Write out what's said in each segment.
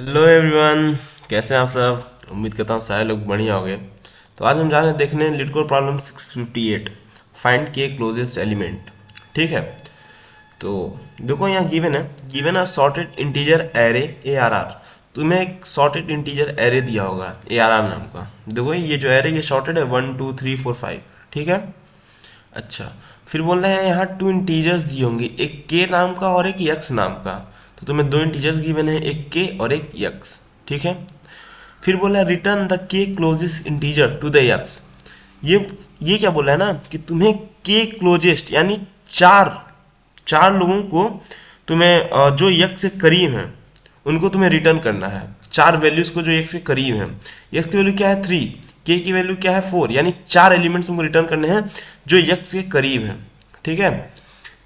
Hello everyone, कैसे हैं आप सब। उम्मीद करता हूँ सारे लोग बढ़िया होंगे। तो आज हम जा रहे हैं देखने LeetCode problem 658, find K closest element. ठीक है, तो देखो यहाँ given a sorted integer array A R R. तुम्हें एक सॉर्टेड इंटीजर एरे दिया होगा ए आर आर नाम का। देखो ये जो एरे ये सॉर्टेड है 1 2 3 4 5। ठीक है, अच्छा, फिर बोल रहे हैं यहाँ टू इंटीजर्स दिए होंगे, एक के नाम का और एक यक्स नाम का। तो तुम्हें दो इंटीजर्स गिवन है, एक के और एक यक्स। ठीक है, फिर बोला है return the K closest integer to the x. ये क्या बोला है ना कि तुम्हें के क्लोजेस्ट यानी चार चार लोगों को तुम्हें जो यक्स से करीब हैं उनको तुम्हें रिटर्न करना है। चार वैल्यूज को जो यक्स के करीब हैं। यक्स की वैल्यू क्या है 3, के की वैल्यू क्या है 4, यानी चार एलिमेंट्स तुमको रिटर्न करने हैं जो यक्स के करीब हैं। ठीक है,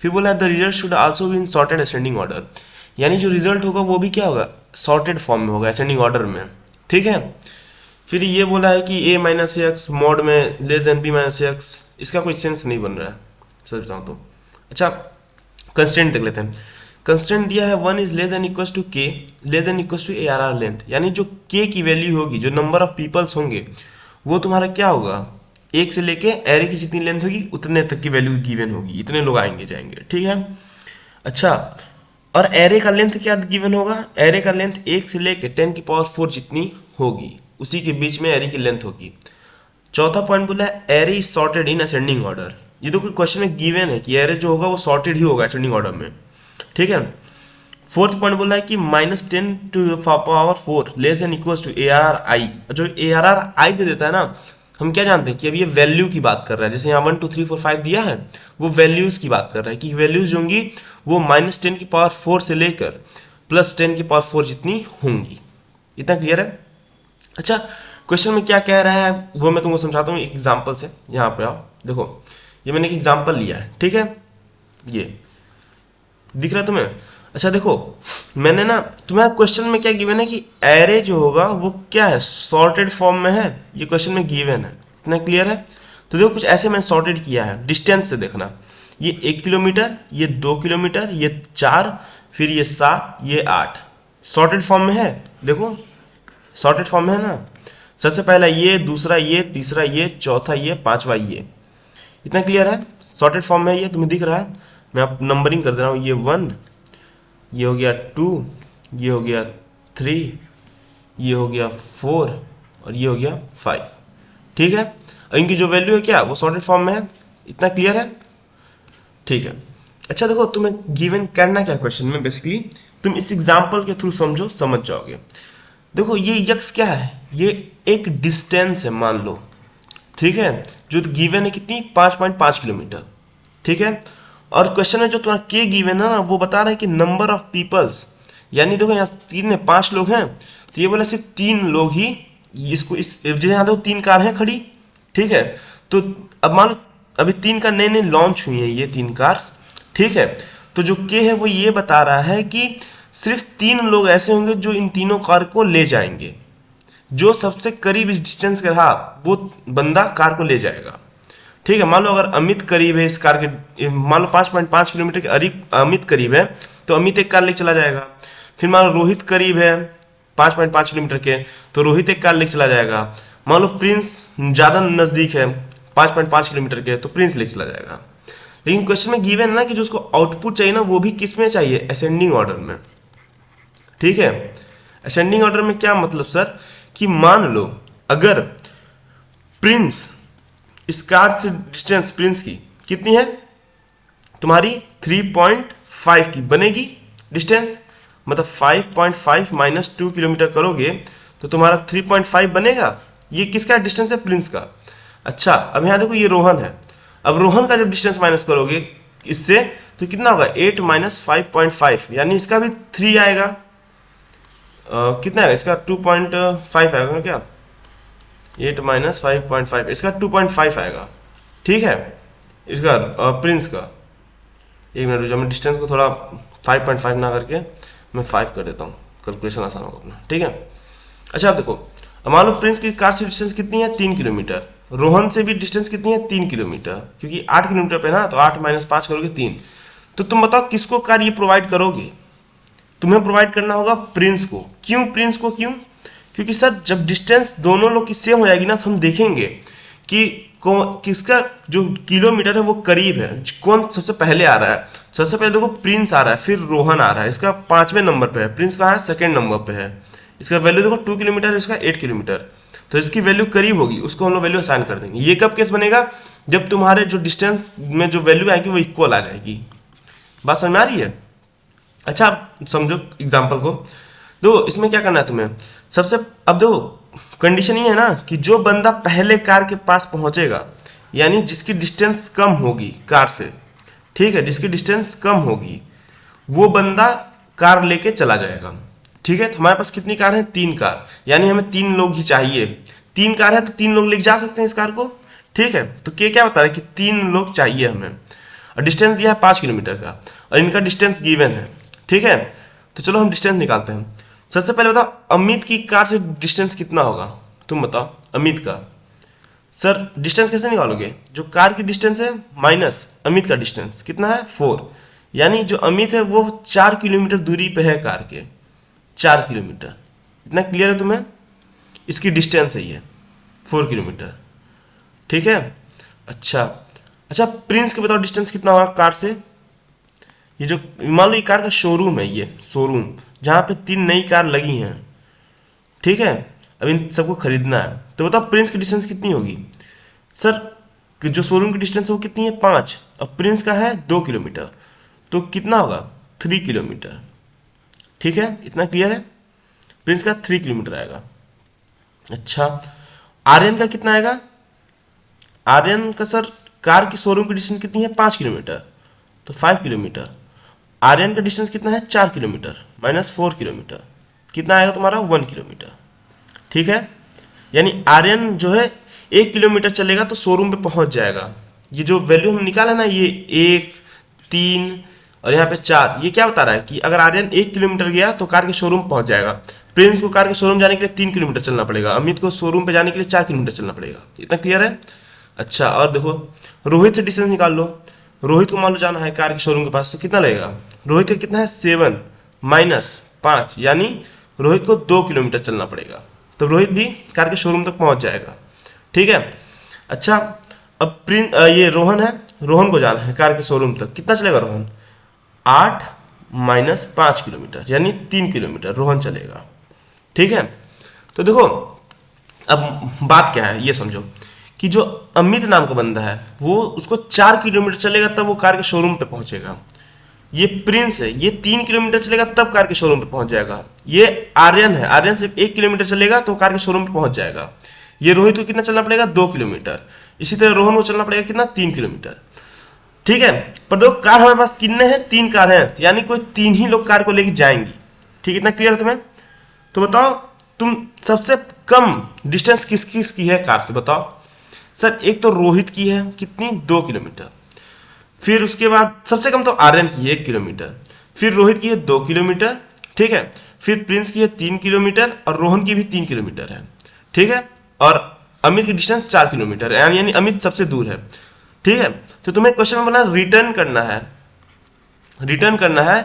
फिर बोला the result should also be in sorted ascending order, यानी जो रिजल्ट होगा वो भी क्या होगा, सॉर्टेड फॉर्म में होगा, असेंडिंग ऑर्डर में। ठीक है, फिर ये बोला है कि a माइनस एक्स मॉड में less than b minus x. इसका कोई सेंस नहीं बन रहा है सच बताऊँ तो। अच्छा, कंस्टेंट देख लेते हैं। कंस्टेंट दिया है 1 is less than equals to K less than equals to A R R length, यानी जो k की वैल्यू होगी, जो नंबर ऑफ पीपल्स होंगे वो तुम्हारा क्या होगा, एक से लेके एरे की जितनी लेंथ होगी उतने तक की वैल्यू गिवन होगी, इतने लोग आएंगे जाएंगे। ठीक है, अच्छा, और एरे का लेंथ क्या गिवन होगा, एरे का लेंथ 1 से लेके 10 की पावर 4 जितनी होगी उसी के बीच में एरे की लेंथ होगी। चौथा पॉइंट बोला है array is sorted in ascending order. ये तो कोई क्वेश्चन में गिवन है कि एरे जो होगा वो सॉर्टेड ही होगा असेंडिंग ऑर्डर में। ठीक है, फोर्थ पॉइंट बोला है कि -10 to power 4 less than equals to A R R I. जो ए आर आर आई दे देता है ना, हम क्या जानते हैं कि अब ये वैल्यू की बात कर रहा है। जैसे यहाँ 1 2 3 4 5 दिया है, वो वैल्यूज की बात कर रहा है कि वैल्यूज होंगी वो -10 की पावर 4 से लेकर +10 की पावर 4 जितनी होंगी। इतना क्लियर है। अच्छा, क्वेश्चन में क्या कह रहा है वो मैं तुमको समझाता हूँ एग्जाम्पल से। यहाँ पे आओ, देखो ये मैंने एक एग्जाम्पल लिया है। ठीक है, ये दिख रहा है तुम्हें। अच्छा देखो, मैंने ना तुम्हारा क्वेश्चन में क्या गिवन है कि एरे जो होगा वो क्या है, सॉर्टेड फॉर्म में है। ये क्वेश्चन में गिवन है, इतना क्लियर है। तो देखो कुछ ऐसे मैंने सॉर्टेड किया है, डिस्टेंस से देखना। ये 1 किलोमीटर, ये 2 किलोमीटर, ये 4, फिर ये 7, ये 8, सॉर्टेड फॉर्म में है। देखो सॉर्टेड फॉर्म में है ना। सबसे पहला ये, दूसरा ये, तीसरा ये, चौथा ये, पांचवा ये। इतना क्लियर है, सॉर्टेड फॉर्म में ये तुम्हें दिख रहा है। मैं आप नंबरिंग कर दे रहा हूँ, ये 1, ये हो गया 2, ये हो गया 3, ये हो गया 4 और ये हो गया 5। ठीक है, और इनकी जो वैल्यू है क्या, वो सॉर्टेड फॉर्म में है। इतना क्लियर है, ठीक है। अच्छा देखो, तुम्हें गिवन करना क्या क्वेश्चन में, बेसिकली तुम इस एग्जाम्पल के थ्रू समझो, समझ जाओगे। देखो ये यक्स क्या है, ये एक डिस्टेंस है मान लो। ठीक है, जो गिवन है कितनी, 5.5 किलोमीटर। ठीक है, और क्वेश्चन में जो तुम्हारा के गिवन है ना, वो बता रहा है कि नंबर ऑफ पीपल्स, यानी देखो यहाँ 3 में 5 लोग हैं, तो ये बोला सिर्फ 3 लोग ही इसको, इस जैसे यहाँ देखो 3 कार हैं खड़ी। ठीक है, तो अब मान लो अभी 3 कार नए नए लॉन्च हुई है, ये 3 कार्स। ठीक है, तो जो के है वो ये बता रहा है कि सिर्फ 3 लोग ऐसे होंगे जो इन तीनों कार को ले जाएंगे। जो सबसे करीब इस डिस्टेंस का रहा वो बंदा कार को ले जाएगा। ठीक है, मान लो अगर अमित करीब है इस कार के, मान लो 5.5 किलोमीटर के अमित करीब है, तो अमित एक कार लेके चला जाएगा। फिर मान लो रोहित करीब है 5.5 किलोमीटर के, तो रोहित एक कार लेके चला जाएगा। मान लो प्रिंस ज़्यादा नज़दीक है 5.5 किलोमीटर के, तो प्रिंस लेके चला जाएगा। लेकिन क्वेश्चन में गिवन है ना कि जो उसको आउटपुट चाहिए ना, वो भी किस में चाहिए, असेंडिंग ऑर्डर में। ठीक है, असेंडिंग ऑर्डर में क्या मतलब सर, कि मान लो अगर प्रिंस, इस कार से डिस्टेंस प्रिंस की कितनी है, तुम्हारी 3.5 की बनेगी डिस्टेंस, मतलब 5.5 माइनस 2 किलोमीटर करोगे तो तुम्हारा 3.5 बनेगा। ये किसका डिस्टेंस है, प्रिंस का। अच्छा, अब यहाँ देखो ये रोहन है। अब रोहन का जब डिस्टेंस माइनस करोगे इससे तो कितना होगा, 8 माइनस 5.5, यानी इसका भी 3 आएगा। कितना है इसका, 2.5 आएगा क्या, 8 माइनस 5.5, इसका 2.5 आएगा। ठीक है, इसका प्रिंस का, एक मिनट रुको, मैं डिस्टेंस को थोड़ा 5.5 ना करके मैं 5 कर देता हूँ, कैलकुलेशन आसान होगा अपना। ठीक है, अच्छा अब देखो, अब मान लो प्रिंस की कार से डिस्टेंस कितनी है, 3 किलोमीटर। रोहन से भी डिस्टेंस कितनी है, 3 किलोमीटर, क्योंकि 8 किलोमीटर पे ना, तो 8 माइनस 5 करोगे 3। तो तुम बताओ किसको कार ये प्रोवाइड करोगे, तुम्हें प्रोवाइड करना होगा प्रिंस को। क्यों प्रिंस को? क्यों? क्योंकि सर जब डिस्टेंस दोनों लोग की सेम हो जाएगी ना, तो हम देखेंगे कि किसका जो किलोमीटर है वो करीब है, कौन सबसे पहले आ रहा है। सबसे पहले देखो प्रिंस आ रहा है, फिर रोहन आ रहा है, इसका 5वें नंबर पे है। प्रिंस कहाँ है? 2nd नंबर पे है। इसका वैल्यू देखो 2 किलोमीटर, इसका 8 किलोमीटर। तो इसकी वैल्यू करीब होगी, उसको हम लोग वैल्यू असाइन कर देंगे। ये कब केस बनेगा? जब तुम्हारे जो डिस्टेंस में जो वैल्यू आएगी वो इक्वल आ जाएगी। बात समझ में आ रही है? अच्छा अब समझो एग्जाम्पल को। देखो इसमें क्या करना है तुम्हें, सबसे अब देखो कंडीशन ये है ना कि जो बंदा पहले कार के पास पहुंचेगा, यानी जिसकी डिस्टेंस कम होगी कार से, ठीक है, जिसकी डिस्टेंस कम होगी वो बंदा कार लेके चला जाएगा। ठीक है, तो हमारे पास कितनी कार है? 3 कार, यानी हमें 3 लोग ही चाहिए। 3 कार है तो 3 लोग लेके जा सकते हैं इस कार को। ठीक है, तो क्या बता रहे हैं कि 3 लोग चाहिए हमें, और डिस्टेंस दिया है 5 किलोमीटर का, और इनका डिस्टेंस गिवन है। ठीक है, तो चलो हम डिस्टेंस निकालते हैं। सबसे पहले बताओ अमित की कार से डिस्टेंस कितना होगा? तुम बताओ अमित का। सर डिस्टेंस कैसे निकालोगे? जो कार की डिस्टेंस है माइनस अमित का डिस्टेंस कितना है? 4, यानी जो अमित है वो 4 किलोमीटर दूरी पे है कार के, 4 किलोमीटर। इतना क्लियर है तुम्हें? इसकी डिस्टेंस है ये 4 किलोमीटर। ठीक है, अच्छा प्रिंस के बताओ डिस्टेंस कितना होगा कार से? ये जो मान लो ये कार का शोरूम है, ये शोरूम जहाँ पे 3 नई कार लगी हैं। ठीक है, अब इन सबको खरीदना है, तो बताओ प्रिंस की डिस्टेंस कितनी होगी? सर जो शोरूम की डिस्टेंस है वो कितनी है? 5, अब प्रिंस का है 2 किलोमीटर, तो कितना होगा? 3 किलोमीटर। ठीक है, इतना क्लियर है? प्रिंस का 3 किलोमीटर आएगा। अच्छा आर्यन का कितना आएगा? आर्यन का सर कार की शोरूम की डिस्टेंस कितनी है? 5 किलोमीटर, तो 5 किलोमीटर। आर्यन का डिस्टेंस कितना है? 4 किलोमीटर माइनस 4 किलोमीटर, कितना आएगा तुम्हारा? 1 किलोमीटर। ठीक है, यानी आर्यन जो है 1 किलोमीटर चलेगा तो शोरूम पे पहुंच जाएगा। ये जो वैल्यू हम निकाला ना, ये 1, 3 और यहाँ पे 4, ये क्या बता रहा है कि अगर आर्यन 1 किलोमीटर गया तो कार के शोरूम पहुंच जाएगा। प्रिंस को कार के शोरूम जाने के लिए 3 किलोमीटर चलना पड़ेगा, अमित को शोरूम पे जाने के लिए 4 किलोमीटर चलना पड़ेगा। इतना क्लियर है? अच्छा और देखो रोहित से डिस्टेंस निकाल लो। रोहित को मान लो जाना है कार के शोरूम के पास, तो कितना लगेगा? रोहित का कितना है? 7 माइनस 5, यानी रोहित को 2 किलोमीटर चलना पड़ेगा, तो रोहित भी कार के शोरूम तक पहुंच जाएगा। ठीक है, अच्छा अब ये रोहन है, रोहन को जाना है कार के शोरूम तक, कितना चलेगा रोहन? 8 माइनस 5 किलोमीटर, यानी 3 किलोमीटर रोहन चलेगा। ठीक है, तो देखो अब बात क्या है ये समझो कि जो अमित नाम का बंदा है वो उसको 4 किलोमीटर चलेगा तब वो कार के शोरूम पे पहुंचेगा। ये प्रिंस है, ये 3 किलोमीटर चलेगा तब कार के शोरूम पे पहुंच जाएगा। ये आर्यन है, आर्यन सिर्फ 1 किलोमीटर चलेगा तो कार के शोरूम पे पहुंच जाएगा। ये रोहित को कितना चलना पड़ेगा? 2 किलोमीटर। इसी तरह रोहन को चलना पड़ेगा कितना? 3 किलोमीटर। ठीक है, पर दो कार हमारे पास कितने हैं? 3 कार हैं, यानी कोई 3 ही लोग कार को लेके जाएंगी। ठीक, इतना क्लियर है तुम्हें? तो बताओ तुम सबसे कम डिस्टेंस किस किस की है कार से? बताओ सर। एक तो रोहित की है कितनी? 2 किलोमीटर। फिर उसके बाद सबसे कम तो आर्यन की है 1 किलोमीटर, फिर रोहित की है 2 किलोमीटर। ठीक है, फिर प्रिंस की है 3 किलोमीटर और रोहन की भी 3 किलोमीटर है। ठीक है, और अमित की डिस्टेंस 4 किलोमीटर है, यानी अमित सबसे दूर है। ठीक है, तो तुम्हें क्वेश्चन में बोला रिटर्न करना है, रिटर्न करना है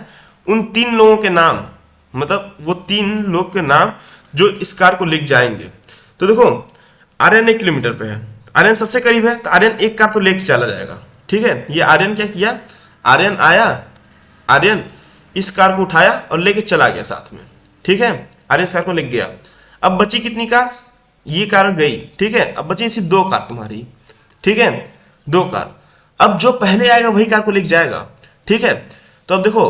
उन 3 लोगों के नाम, मतलब वो 3 लोग के नाम जो इस कार को लेके जाएंगे। तो देखो आर्यन 1 किलोमीटर पे है, आर्यन सबसे करीब है, तो आर्यन एक कार तो लेके चला जाएगा। ठीक है, ये आर्यन क्या किया? आर्यन आया, आर्यन इस कार को उठाया और लेके चला गया साथ में। ठीक है, आर्यन इस कार को लेके गया। अब बची कितनी कार? ये कार गई। ठीक है, अब बची सिर्फ 2 कार तुम्हारी। ठीक है, 2 कार। अब जो पहले आएगा वही कार को लेके जाएगा। ठीक है, तो अब देखो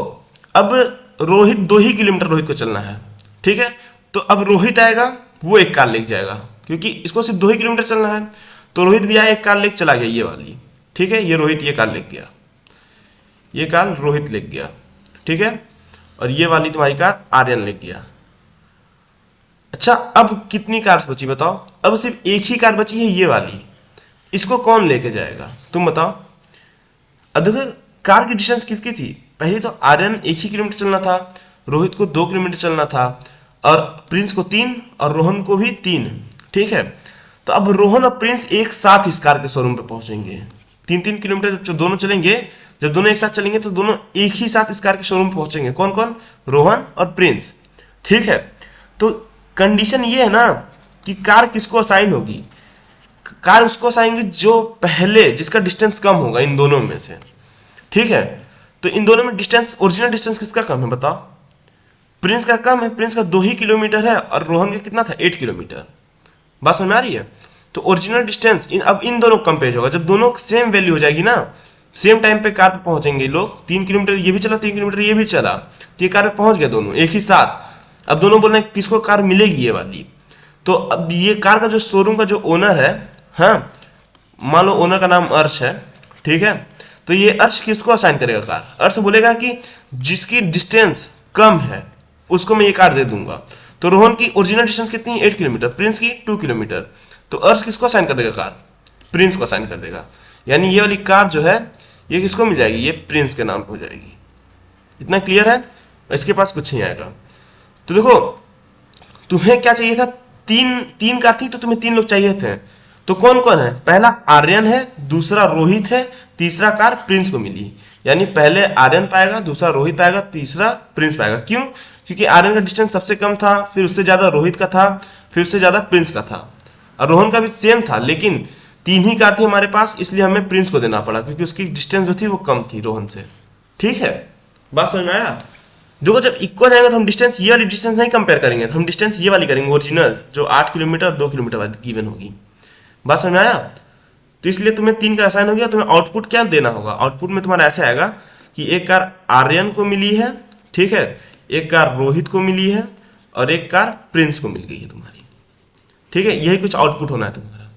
अब रोहित 2 ही किलोमीटर रोहित को चलना है। ठीक है, तो अब रोहित आएगा वो एक कार लेके जाएगा, क्योंकि इसको सिर्फ 2 ही किलोमीटर चलना है। तो रोहित भी आया, एक कार लेके चला गया ये वाली। ठीक है, ये रोहित ये कार लेके गया, ये कार रोहित लेके गया। ठीक है, और ये वाली तुम्हारी कार आर्यन लेके गया। अच्छा अब कितनी कार्स बची बताओ? अब सिर्फ एक ही कार बची है ये वाली, इसको कौन लेके जाएगा तुम बताओ? अब देखो कार की डिस्टेंस किसकी थी? पहले तो आर्यन 1 ही किलोमीटर चलना था, रोहित को 2 किलोमीटर चलना था, और प्रिंस को 3 और रोहन को भी 3। ठीक है, तो अब रोहन और प्रिंस एक साथ इस कार के शोरूम पे पहुंचेंगे। 3-3 किलोमीटर जब दोनों चलेंगे, जब दोनों एक साथ चलेंगे तो दोनों एक ही साथ इस कार के शोरूम पहुंचेंगे। कौन कौन? रोहन और प्रिंस। ठीक है, तो कंडीशन ये है ना कि कार किसको असाइन होगी? कार उसको असाइन होगी जो पहले, जिसका डिस्टेंस कम होगा इन दोनों में से। ठीक है, तो इन दोनों में डिस्टेंस, ओरिजिनल डिस्टेंस किसका कम है बताओ? प्रिंस का कम है, प्रिंस का 2 ही किलोमीटर है और रोहन का कितना था? 8 किलोमीटर। बात समझ में आ रही है? तो ओरिजिनल डिस्टेंस अब इन दोनों कंपेयर होगा। जब दोनों सेम वैल्यू हो जाएगी ना, सेम टाइम पे कार पे पहुंचेंगे लोग, 3 किलोमीटर ये भी चला, 3 किलोमीटर ये भी चला, तो ये कार पे पहुंच गए दोनों एक ही साथ। अब दोनों बोल रहे हैं किसको कार मिलेगी ये वाली। तो अब ये कार का जो शोरूम का जो ओनर है, हाँ मान लो ओनर का नाम अर्श है, ठीक है, तो ये अर्श किसको असाइन करेगा कार? अर्श बोलेगा कि जिसकी डिस्टेंस कम है उसको मैं ये कार दे दूंगा। तो रोहन की ओरिजिनल डिस्टेंस कितनी है? 8 किलोमीटर, प्रिंस की 2 किलोमीटर। तो अर्श किसको असाइन कर देगा कार? प्रिंस को असाइन कर देगा। यानी ये वाली कार जो है ये किसको मिल जाएगी? ये प्रिंस के नाम पे हो जाएगी। इतना क्लियर है? इसके पास कुछ नहीं आएगा। तो देखो तुम्हें क्या चाहिए था? तीन कार थी तो तुम्हें 3 लोग चाहिए थे। तो कौन कौन है? पहला आर्यन है, दूसरा रोहित है, तीसरा कार प्रिंस को मिली। यानी पहले आर्यन पाएगा, दूसरा रोहित पाएगा, तीसरा प्रिंस पाएगा। क्यों? क्योंकि आर्यन का डिस्टेंस सबसे कम था, फिर उससे ज्यादा रोहित का था, फिर उससे ज्यादा प्रिंस का था, और रोहन का भी सेम था, लेकिन 3 ही कार थी हमारे पास, इसलिए हमें प्रिंस को देना पड़ा क्योंकि उसकी डिस्टेंस जो थी वो कम थी रोहन से। ठीक है, बात समझ में आया? जो जब इक्वल आएगा तो हम डिस्टेंस, ये वाली डिस्टेंस नहीं कंपेयर करेंगे, तो हम डिस्टेंस ये वाली करेंगे, ओरिजिनल जो 8 किलोमीटर 2 किलोमीटर वाली गिवन होगी। बात समझ में आया? तो इसलिए तुम्हें 3 का असाइन हो गया। तुम्हें आउटपुट क्या देना होगा? आउटपुट में तुम्हारा ऐसे आएगा कि एक कार आर्यन को मिली है, ठीक है, एक कार रोहित को मिली है और एक कार प्रिंस को मिल गई है तुम्हारी। ठीक है, यही कुछ आउटपुट होना है तुम्हारा।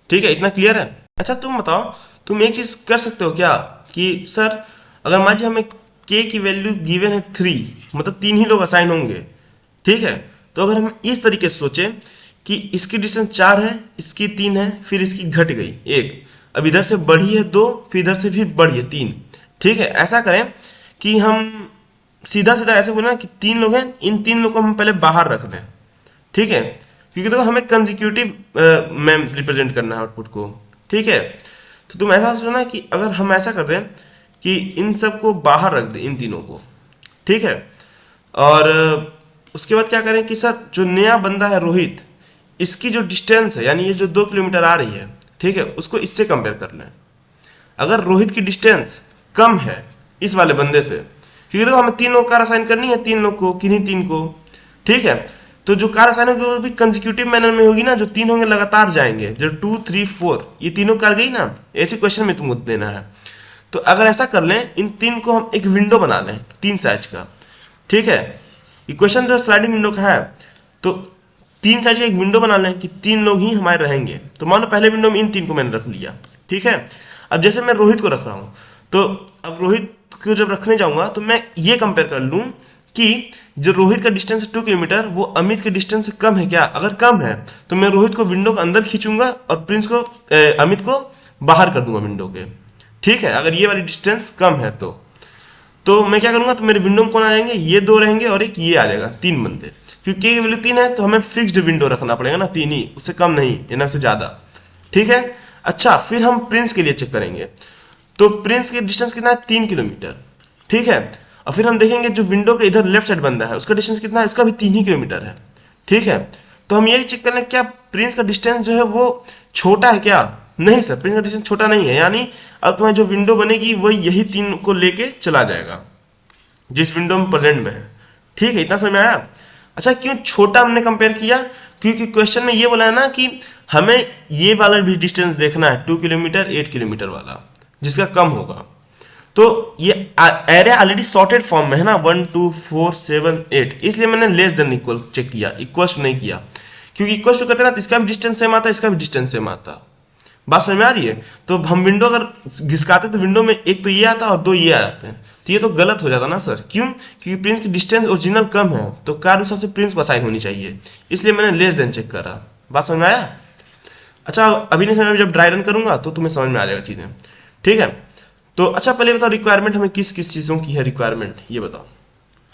ठीक है, इतना क्लियर है? अच्छा तुम बताओ, तुम एक चीज कर सकते हो क्या कि सर अगर मान लीजिए हमें k की वैल्यू गिवन है 3, मतलब 3 ही लोग असाइन होंगे, ठीक है, तो अगर हम इस तरीके से सोचें कि इसकी डिस्टेंस 4 है, इसकी 3 है, फिर इसकी घट गई 1, अब इधर से बढ़ी है 2, फिर इधर से फिर बढ़ी है 3। ठीक है, ऐसा करें कि हम सीधा सीधा ऐसे बोले ना कि 3 लोग हैं, इन 3 लोग को हम पहले बाहर रख दें। ठीक है, क्योंकि देखो हमें कंसेक्यूटिव में रिप्रेजेंट करना है आउटपुट को। ठीक है, तो तुम ऐसा सोचो ना कि अगर हम ऐसा कर दें कि इन सबको बाहर रख दें, इन तीनों को, ठीक है, और उसके बाद क्या करें कि सर जो नया बंदा है रोहित, इसकी जो डिस्टेंस है यानी ये जो 2 किलोमीटर आ रही है, ठीक है, उसको इससे कंपेयर कर लें। अगर रोहित की डिस्टेंस कम है इस वाले बंदे से, क्योंकि देखो हमें 3 लोग कार असाइन करनी है, 3 लोग को, किन्हीं 3 को। ठीक है, तो जो कार असाइन होगी वो भी कंसेक्यूटिव मैनर में होगी ना, जो 3 होंगे लगातार जाएंगे, जो 2 3 4 ये तीनों कार गई ना, ऐसे क्वेश्चन में तुमको देना है। तो अगर ऐसा कर लें, इन 3 को हम एक विंडो बना लें 3 साइज का। ठीक है, इक्वेशन जो स्लाइडिंग विंडो का है, तो 3 साइज का एक विंडो बना लें कि 3 लोग ही हमारे रहेंगे। तो मान लो पहले विंडो में इन 3 को मैंने रख लिया। ठीक है, अब जैसे मैं रोहित को रख रहा हूँ, तो अब रोहित को जब रखने जाऊंगा तो मैं ये कंपेयर कर लूँ कि जो रोहित का डिस्टेंस है 2 किलोमीटर, वो अमित के डिस्टेंस से कम है क्या? अगर कम है तो मैं रोहित को विंडो के अंदर खींचूंगा और प्रिंस को अमित को बाहर कर दूंगा विंडो के। ठीक है, अगर ये वाली डिस्टेंस कम है तो मैं क्या करूंगा, तो मेरे विंडो में कौन आ जाएंगे? ये 2 रहेंगे और एक ये आ जाएगा, 3 बंदे। क्योंकि की वैल्यू 3 है तो हमें फिक्स्ड विंडो रखना पड़ेगा ना, 3 ही, उससे कम नहीं या ना उससे ज्यादा। ठीक है, अच्छा फिर हम प्रिंस के लिए चेक करेंगे। तो प्रिंस की डिस्टेंस कितना है? 3 किलोमीटर। ठीक है, और फिर हम देखेंगे जो विंडो के इधर लेफ्ट साइड बंदा है उसका डिस्टेंस कितना है? इसका भी 3 ही किलोमीटर है। ठीक है, तो हम यही चेक कर लें क्या प्रिंस का डिस्टेंस जो है वो छोटा है क्या? नहीं सर, प्रिंस का डिस्टेंस छोटा नहीं है। यानी अब तुम्हारी जो विंडो बनेगी वही यही 3 को लेके चला जाएगा जिस विंडो में प्रेजेंट में है। ठीक है, इतना समझ में आया? अच्छा क्यों छोटा हमने कंपेयर किया? क्योंकि क्वेश्चन में ये बोला है ना कि हमें ये वाला भी डिस्टेंस देखना है, 2 किलोमीटर 8 किलोमीटर वाला, जिसका कम होगा। तो ये एरे ऑलरेडी सॉर्टेड फॉर्म में है ना, 1 2 4 7 8, इसलिए मैंने लेस देन इक्वल चेक किया, इक्वल्स नहीं किया। क्योंकि इक्वल्स टू करते ना तो इसका भी डिस्टेंस सेम आता, इसका भी डिस्टेंस सेम आता। बात समझ में आ रही है? तो हम विंडो अगर घिसकाते तो विंडो में एक तो ये आता और 2 ये आ जाते हैं, तो ये तो गलत हो जाता ना सर। क्यों? क्योंकि प्रिंस की डिस्टेंस ओरिजिनल कम है, तो कार उस हिसाब से प्रिंस को असाइन होनी चाहिए, इसलिए मैंने लेस देन चेक करा। बात समझ में आया? अच्छा अभी नहीं समझ में, जब ड्राई रन करूंगा तो तुम्हें समझ में आ जाएगा चीजें। ठीक है, तो अच्छा पहले बताओ रिक्वायरमेंट हमें किस किस चीज़ों की है? रिक्वायरमेंट ये बताओ,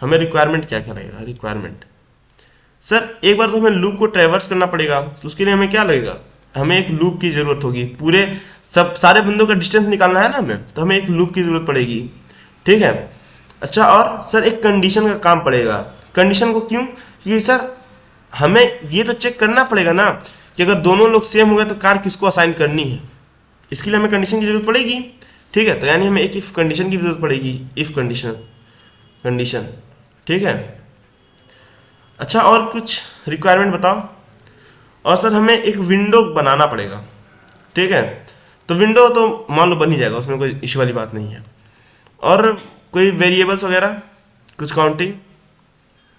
हमें रिक्वायरमेंट क्या क्या रहेगा? रिक्वायरमेंट सर एक बार तो हमें लूप को ट्रैवर्स करना पड़ेगा, तो उसके लिए हमें क्या लगेगा? हमें एक लूप की जरूरत होगी, पूरे सब सारे बिंदु का डिस्टेंस निकालना है ना हमें, तो हमें एक लूप की जरूरत पड़ेगी। ठीक है। अच्छा, और सर एक कंडीशन का काम पड़ेगा। कंडीशन को क्यों? क्योंकि सर हमें ये तो चेक करना पड़ेगा ना कि अगर दोनों लोग सेम हो गए तो कार किसको असाइन करनी है, इसके लिए हमें कंडीशन की जरूरत पड़ेगी। ठीक है, तो यानी हमें एक इफ कंडीशन की जरूरत पड़ेगी, इफ कंडीशन। ठीक है। अच्छा, और कुछ रिक्वायरमेंट बताओ। और सर हमें एक विंडो बनाना पड़ेगा। ठीक है, तो विंडो तो मान लो बन ही जाएगा, उसमें कोई इश्यू वाली बात नहीं है। और कोई वेरिएबल्स वगैरह कुछ काउंटिंग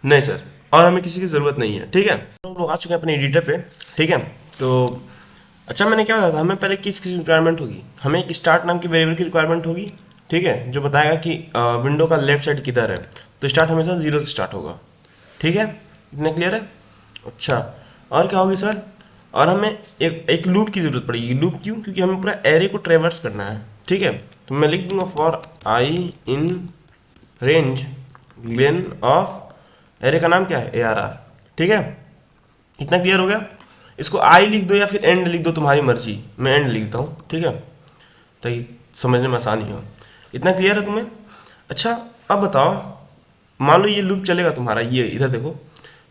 नहीं सर, और हमें किसी की ज़रूरत नहीं है। ठीक है, हम लोग आ चुके हैं अपने एडिटर पे। ठीक है, तो अच्छा मैंने क्या बताया था, हमें पहले किसकी रिक्वायरमेंट होगी, हमें एक स्टार्ट नाम की वेरिएबल की रिक्वायरमेंट होगी। ठीक है, जो बताएगा कि विंडो का लेफ्ट साइड किधर है, तो स्टार्ट हमेशा 0 से स्टार्ट होगा। ठीक है, इतना क्लियर है। अच्छा, और क्या होगी सर, और हमें एक लूप की जरूरत पड़ेगी। लूप क्यों? क्योंकि हमें पूरा एरे को ट्रेवर्स करना है। ठीक है, तो मैं लिख दूंगा for I in range lane of, array का नाम क्या है, ARR। ठीक है, इतना क्लियर हो गया। इसको आई लिख दो या फिर एंड लिख दो, तुम्हारी मर्जी, मैं एंड लिखता हूँ। ठीक है, ताकि समझने में आसानी हो। इतना क्लियर है तुम्हें? अच्छा, अब बताओ, मान लो ये लूप चलेगा तुम्हारा, ये इधर देखो,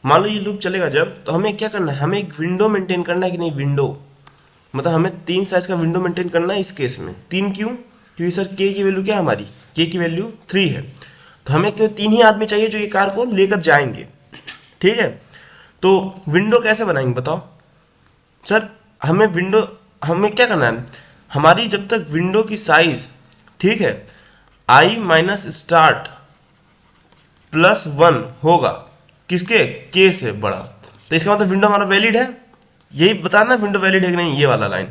मान लो ये लूप चलेगा जब, तो हमें क्या करना है, हमें एक विंडो मेंटेन करना है कि नहीं, विंडो मतलब हमें 3 साइज का विंडो मेंटेन करना है। इस केस में 3 क्यों? क्योंकि सर k की वैल्यू क्या है हमारी, k की वैल्यू 3 है, तो हमें केवल 3 ही आदमी चाहिए जो ये कार को लेकर जाएंगे। ठीक है, तो विंडो कैसे बनाएंगे बताओ सर। हमें क्या करना है, हमारी जब तक विंडो की साइज, ठीक है, i माइनस स्टार्ट +1 होगा, किसके, k से बड़ा, तो इसका मतलब विंडो हमारा वैलिड है। यही बताना विंडो वैलिड है कि नहीं, ये वाला लाइन।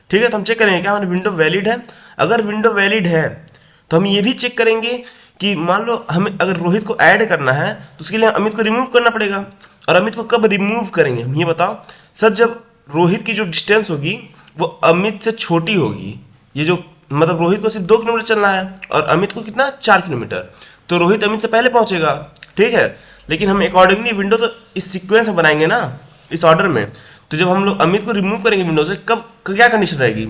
ठीक है, तो हम चेक करेंगे क्या हमारी विंडो वैलिड है। अगर विंडो वैलिड है तो हम ये भी चेक करेंगे कि मान लो हमें अगर रोहित को ऐड करना है तो उसके लिए अमित को रिमूव करना पड़ेगा। और अमित को कब रिमूव करेंगे हम, ये बताओ सर। जब रोहित की जो डिस्टेंस होगी वो अमित से छोटी होगी। ये जो मतलब रोहित को सिर्फ 2 किलोमीटर चलना है और अमित को कितना, 4 किलोमीटर, तो रोहित अमित से पहले पहुंचेगा। ठीक है, लेकिन हम अकॉर्डिंगली विंडो तो इस सीक्वेंस में बनाएंगे ना, इस ऑर्डर में। तो जब हम लोग अमित को रिमूव करेंगे विंडो से, कब क्या कंडीशन रहेगी,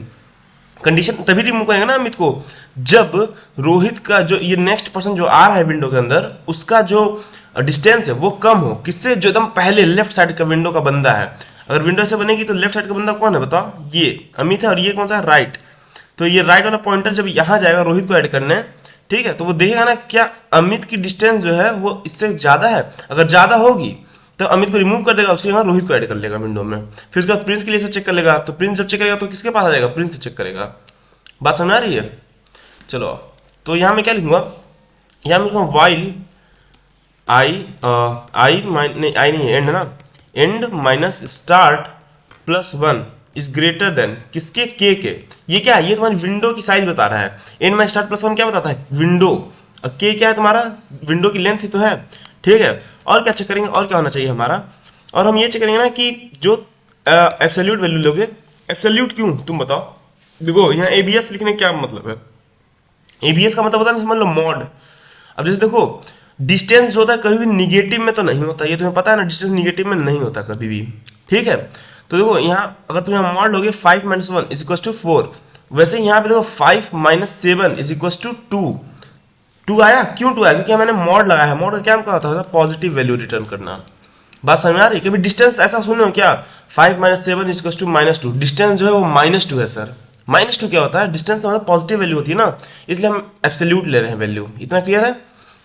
कंडीशन तभी रिमूव करेंगे ना अमित को जब रोहित का जो ये नेक्स्ट पर्सन जो आ रहा है विंडो के अंदर, उसका जो डिस्टेंस है वो कम हो, किससे, जो एकदम पहले लेफ्ट साइड का विंडो का बंदा है। अगर विंडो से बनेगी तो लेफ्ट साइड का बंदा कौन है बताओ, ये अमित है, और ये कौन सा है, राइट। तो ये राइट वाला पॉइंटर जब यहाँ जाएगा रोहित को ऐड करने, ठीक है, तो वो देखेगा ना क्या अमित की डिस्टेंस जो है वो इससे ज़्यादा है। अगर ज़्यादा होगी तो अमित को रिमूव कर देगा, उसके बाद रोहित को ऐड कर लेगा विंडो में। फिर उसके बाद प्रिंस के लिए से चेक कर लेगा, तो प्रिंस जब चेक करेगा तो किसके पास आ जाएगा, प्रिंस से चेक करेगा। बात समझ आ रही है? चलो, तो यहाँ मैं क्या लिखूंगा, यहाँ मैं लिखूंगा वाइल आई नहीं एंड है ना, and minus start +1 is greater then किसके, के। ये क्या है, ये तुम्हारी विंडो की साइज बता रहा है। एंड माइनस स्टार्ट +1 क्या बताता है, विंडो, और के क्या है तुम्हारा, विंडो की लेंथ ही तो है। ठीक है, और क्या चेक करेंगे, और क्या होना चाहिए हमारा, और हम ये चेक करेंगे ना कि जो एब्सोल्यूट वैल्यू लोगे, एब्सोल्यूट क्यों तुम बताओ। देखो यहाँ ABS लिखने का क्या मतलब है, ABS का मतलब होता है ना, समझ लो मॉड। अब जैसे देखो डिस्टेंस जो होता है कभी भी निगेटिव में तो नहीं होता, ये तुम्हें पता है ना, डिस्टेंस निगेटिव में नहीं होता कभी भी। ठीक है, तो देखो यहाँ अगर तुम यहाँ मॉड लोगे 5 - 1 = 4, वैसे यहाँ पे देखो 5 - 7 = 2 आया। क्यों 2 आया, क्योंकि मैंने मॉड लगाया है। मॉड का क्या होता है, पॉजिटिव वैल्यू रिटर्न करना। बात समझ आ रही है? कभी डिस्टेंस ऐसा सुने हो क्या, 5 - 7 = -2, डिस्टेंस जो है वो -2 है सर। -2 क्या होता है, डिस्टेंस मतलब पॉजिटिव वैल्यू होती है ना, इसलिए हम एब्सोल्यूट ले रहे हैं वैल्यू। इतना क्लियर है?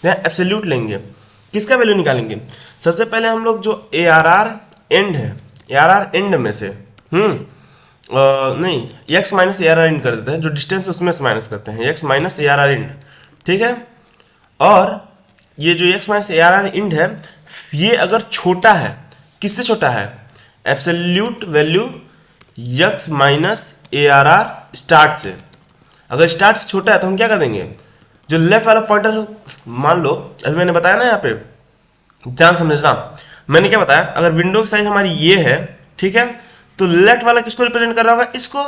यहाँ एब्सोल्यूट लेंगे, किसका वैल्यू निकालेंगे, सबसे पहले हम लोग जो ARR एंड है, ARR एंड में से नहीं x - ARR एंड कर देते हैं, जो डिस्टेंस है उसमें से माइनस करते हैं, x - ARR एंड। ठीक है, और ये जो x - ARR एंड है, ये अगर छोटा है, किससे छोटा है, absolute value x - ARR start से। अगर स्टार्ट से छोटा है तो हम क्या कर देंगे, जो लेफ्ट वाला पॉइंटर, मान लो अभी मैंने बताया ना, यहाँ पे ध्यान समझना, मैंने क्या बताया, अगर विंडो की साइज हमारी ये है, ठीक है, तो लेफ्ट वाला किसको रिप्रेजेंट कर रहा होगा, इसको।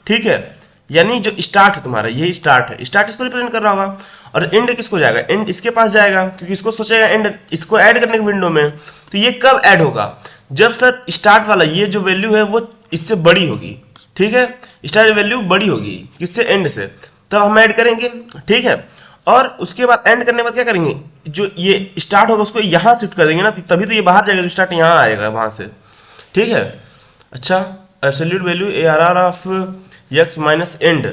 ठीक है, यानी जो स्टार्ट है तुम्हारा, यही स्टार्ट है, स्टार्ट इसको रिप्रेजेंट कर रहा होगा। और एंड किसको जाएगा, एंड इसके पास जाएगा, क्योंकि इसको सोचेगा एंड इसको ऐड करने की विंडो में। तो ये कब ऐड होगा, जब सर स्टार्ट वाला ये जो वैल्यू है वो इससे बड़ी होगी। ठीक है, स्टार्ट वैल्यू बड़ी होगी किससे, एंड से, तब हम ऐड करेंगे, ठीक है। और उसके बाद एंड करने के बाद क्या करेंगे, जो ये स्टार्ट होगा उसको यहाँ शिफ्ट कर देंगे ना, तभी तो ये बाहर जाएगा, जो स्टार्ट यहाँ आएगा वहाँ से, ठीक है। अच्छा, absolute value ARR of x minus and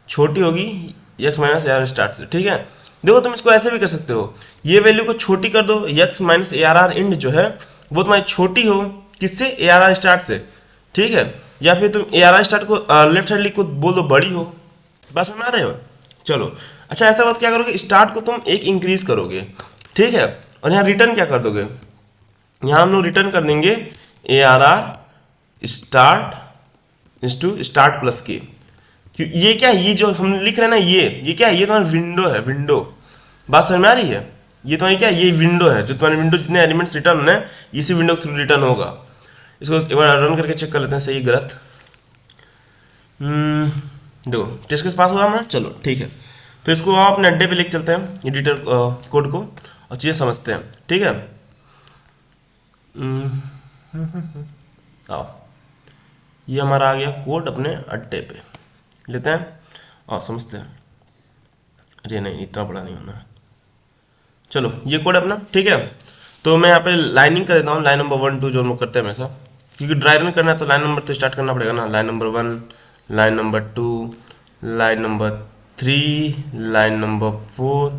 छोटी होगी x माइनस ARR स्टार्ट से, ठीक है। देखो तुम इसको ऐसे भी कर सकते हो, ये वैल्यू को छोटी कर दो, x माइनस ARR एंड जो है वो तुम्हारी छोटी हो किससे, ARR स्टार्ट से, ठीक है। या फिर तुम ARR स्टार्ट को लेफ्ट साइड लिख को बोल दो बड़ी हो, बस समझ रहे हो। चलो अच्छा, ऐसा बात क्या करोगे, स्टार्ट को तुम एक इंक्रीज करोगे, ठीक है। और यहाँ रिटर्न क्या कर दोगे, यहाँ हम लोग रिटर्न कर देंगे ARR start is to start plus K. ये क्या है, ये जो हम लिख रहे हैं ना, ये क्या है, ये तुम्हारी विंडो है, विंडो, बात समझ में आ रही है। ये तुम्हारी क्या है, ये विंडो है, जो तुम्हारी विंडो जितने एलिमेंट्स रिटर्न होने इसी विंडो के थ्रू रिटर्न होगा। इसको एक बार रन करके चेक कर लेते हैं सही गलत। देखो टेस्ट केस पास हुआ हमारा, चलो ठीक है। तो इसको आप अपने अड्डे पे लेके चलते हैं एडिटर कोड को और चीज़ें समझते हैं, ठीक है। आओ, ये हमारा आ गया कोड अपने अड्डे पे, लेते हैं और समझते हैं। अरे नहीं, इतना बड़ा नहीं होना। चलो ये कोड अपना, ठीक है। तो मैं यहाँ पे लाइनिंग कर देता हूँ, लाइन नंबर 1 2 जो हम लोग करते हैं हमेशा, क्योंकि ड्राई रन करना है तो लाइन नंबर तो स्टार्ट करना पड़ेगा ना। Line number 1, line number 2, line number 3, line number 4।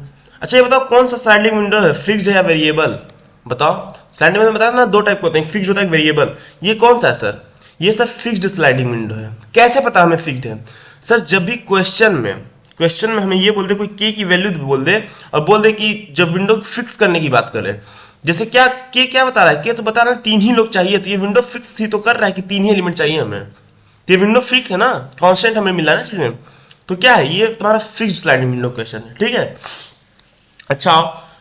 अच्छा ये बताओ कौन सा स्लाइडिंग विंडो है, फिक्स्ड है या वेरिएबल, बताओ। स्लाइडिंग विंडो बताया ना, दो टाइप के होते हैं, फिक्स्ड होता है, वेरिएबल। ये कौन सा है सर, ये सर फिक्स्ड स्लाइडिंग विंडो है। कैसे पता हमें फिक्स्ड है सर, जब भी क्वेश्चन में हमें ये बोल दे, कोई के की वैल्यू बोल दे और बोल दे कि जब विंडो फिक्स करने की बात करे, जैसे क्या के क्या बता रहा है, के तो बता रहा है 3 ही लोग चाहिए, तो ये विंडो फिक्स ही तो कर रहा है कि 3 ही एलिमेंट चाहिए हमें, तो ये विंडो फिक्स है ना, कांस्टेंट हमें मिला ना इसमें, तो क्या है, ये तुम्हारा फिक्स्ड स्लाइडिंग विंडो क्वेश्चन है, ठीक है। अच्छा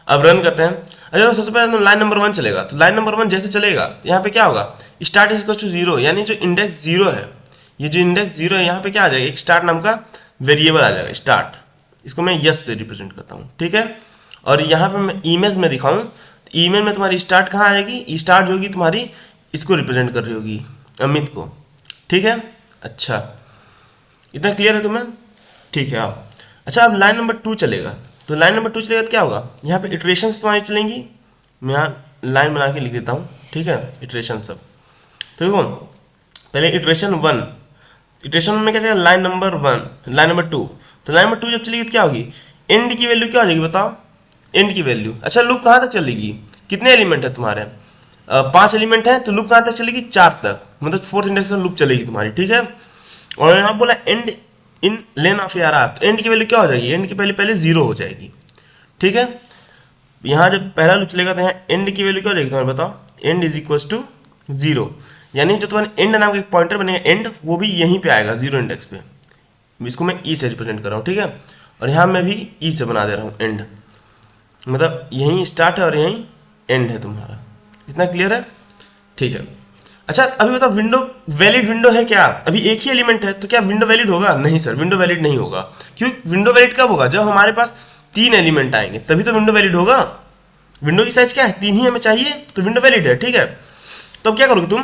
अब रन करते हैं। अरे सबसे पहले तो लाइन नंबर 1 चलेगा, तो लाइन नंबर 1 जैसे चलेगा यहाँ पे क्या होगा, स्टार्ट इज इक्वल टू 0, यानी जो इंडेक्स 0 है, ये जो इंडेक्स 0 है यहाँ पे क्या आ जाएगा, एक स्टार्ट नाम का वेरिएबल आ जाएगा, स्टार्ट। इसको मैं यस से रिप्रेजेंट करता हूँ, ठीक है। और यहाँ पे मैं इमेज में दिखाऊँ, तो इमेज में तुम्हारी स्टार्ट कहाँ आ जाएगी, स्टार्ट जो होगी तुम्हारी इसको रिप्रेजेंट कर रही होगी, अमित को, ठीक है। अच्छा इतना क्लियर है तुम्हें, ठीक है। आप अच्छा अब लाइन नंबर 2 चलेगा, तो लाइन नंबर 2 चलेगा तो क्या होगा, यहाँ पे इटरेशंस तुम्हारी चलेंगी, मैं यहाँ लाइन बना के लिख देता हूँ, ठीक है, इटरेशन सब। तो देखो पहले इटरेशन 1, इटरेशन में क्या चलेगा, लाइन नंबर 1, लाइन नंबर 2, तो लाइन नंबर 2 जब चलेगी तो क्या होगी, एंड की वैल्यू क्या हो जाएगी बताओ, एंड की वैल्यू। अच्छा लूप कहाँ तक चलेगी, कितने एलिमेंट है तुम्हारे, 5 एलिमेंट है, तो लूप कहाँ तक चलेगी, 4 तक, मतलब 4th इंडेक्स में लूप चलेगी तुम्हारी, ठीक है। और यहाँ बोला and in lane of ARR, तो एंड की वैल्यू क्या हो जाएगी, एंड की पहले 0 हो जाएगी, ठीक है। यहाँ जब पहला लूप चलेगा तो यहाँ एंड की वैल्यू क्या हो जाएगी तुम्हारे बताओ, एंड इज इक्वल टू 0, यानी जो तुम्हारे एंड नाम का एक पॉइंटर बनेगा एंड, वो भी यहीं पे आएगा 0 इंडेक्स पे। इसको मैं ई से रिप्रेजेंट कर रहा हूँ, ठीक है। और यहाँ मैं भी ई से बना दे रहा हूँ, एंड मतलब यहीं स्टार्ट है और यहीं एंड है तुम्हारा, इतना क्लियर है, ठीक है। अच्छा अभी बताओ विंडो वैलिड विंडो है क्या, अभी एक ही एलिमेंट है तो क्या विंडो वैलिड होगा, नहीं सर विंडो वैलिड नहीं होगा। क्यों, विंडो वैलिड कब होगा, जब हमारे पास 3 एलिमेंट आएंगे तभी तो विंडो वैलिड होगा। विंडो की साइज क्या है, 3 ही हमें चाहिए, तो विंडो वैलिड है, ठीक है। तो अब क्या करोगे तुम,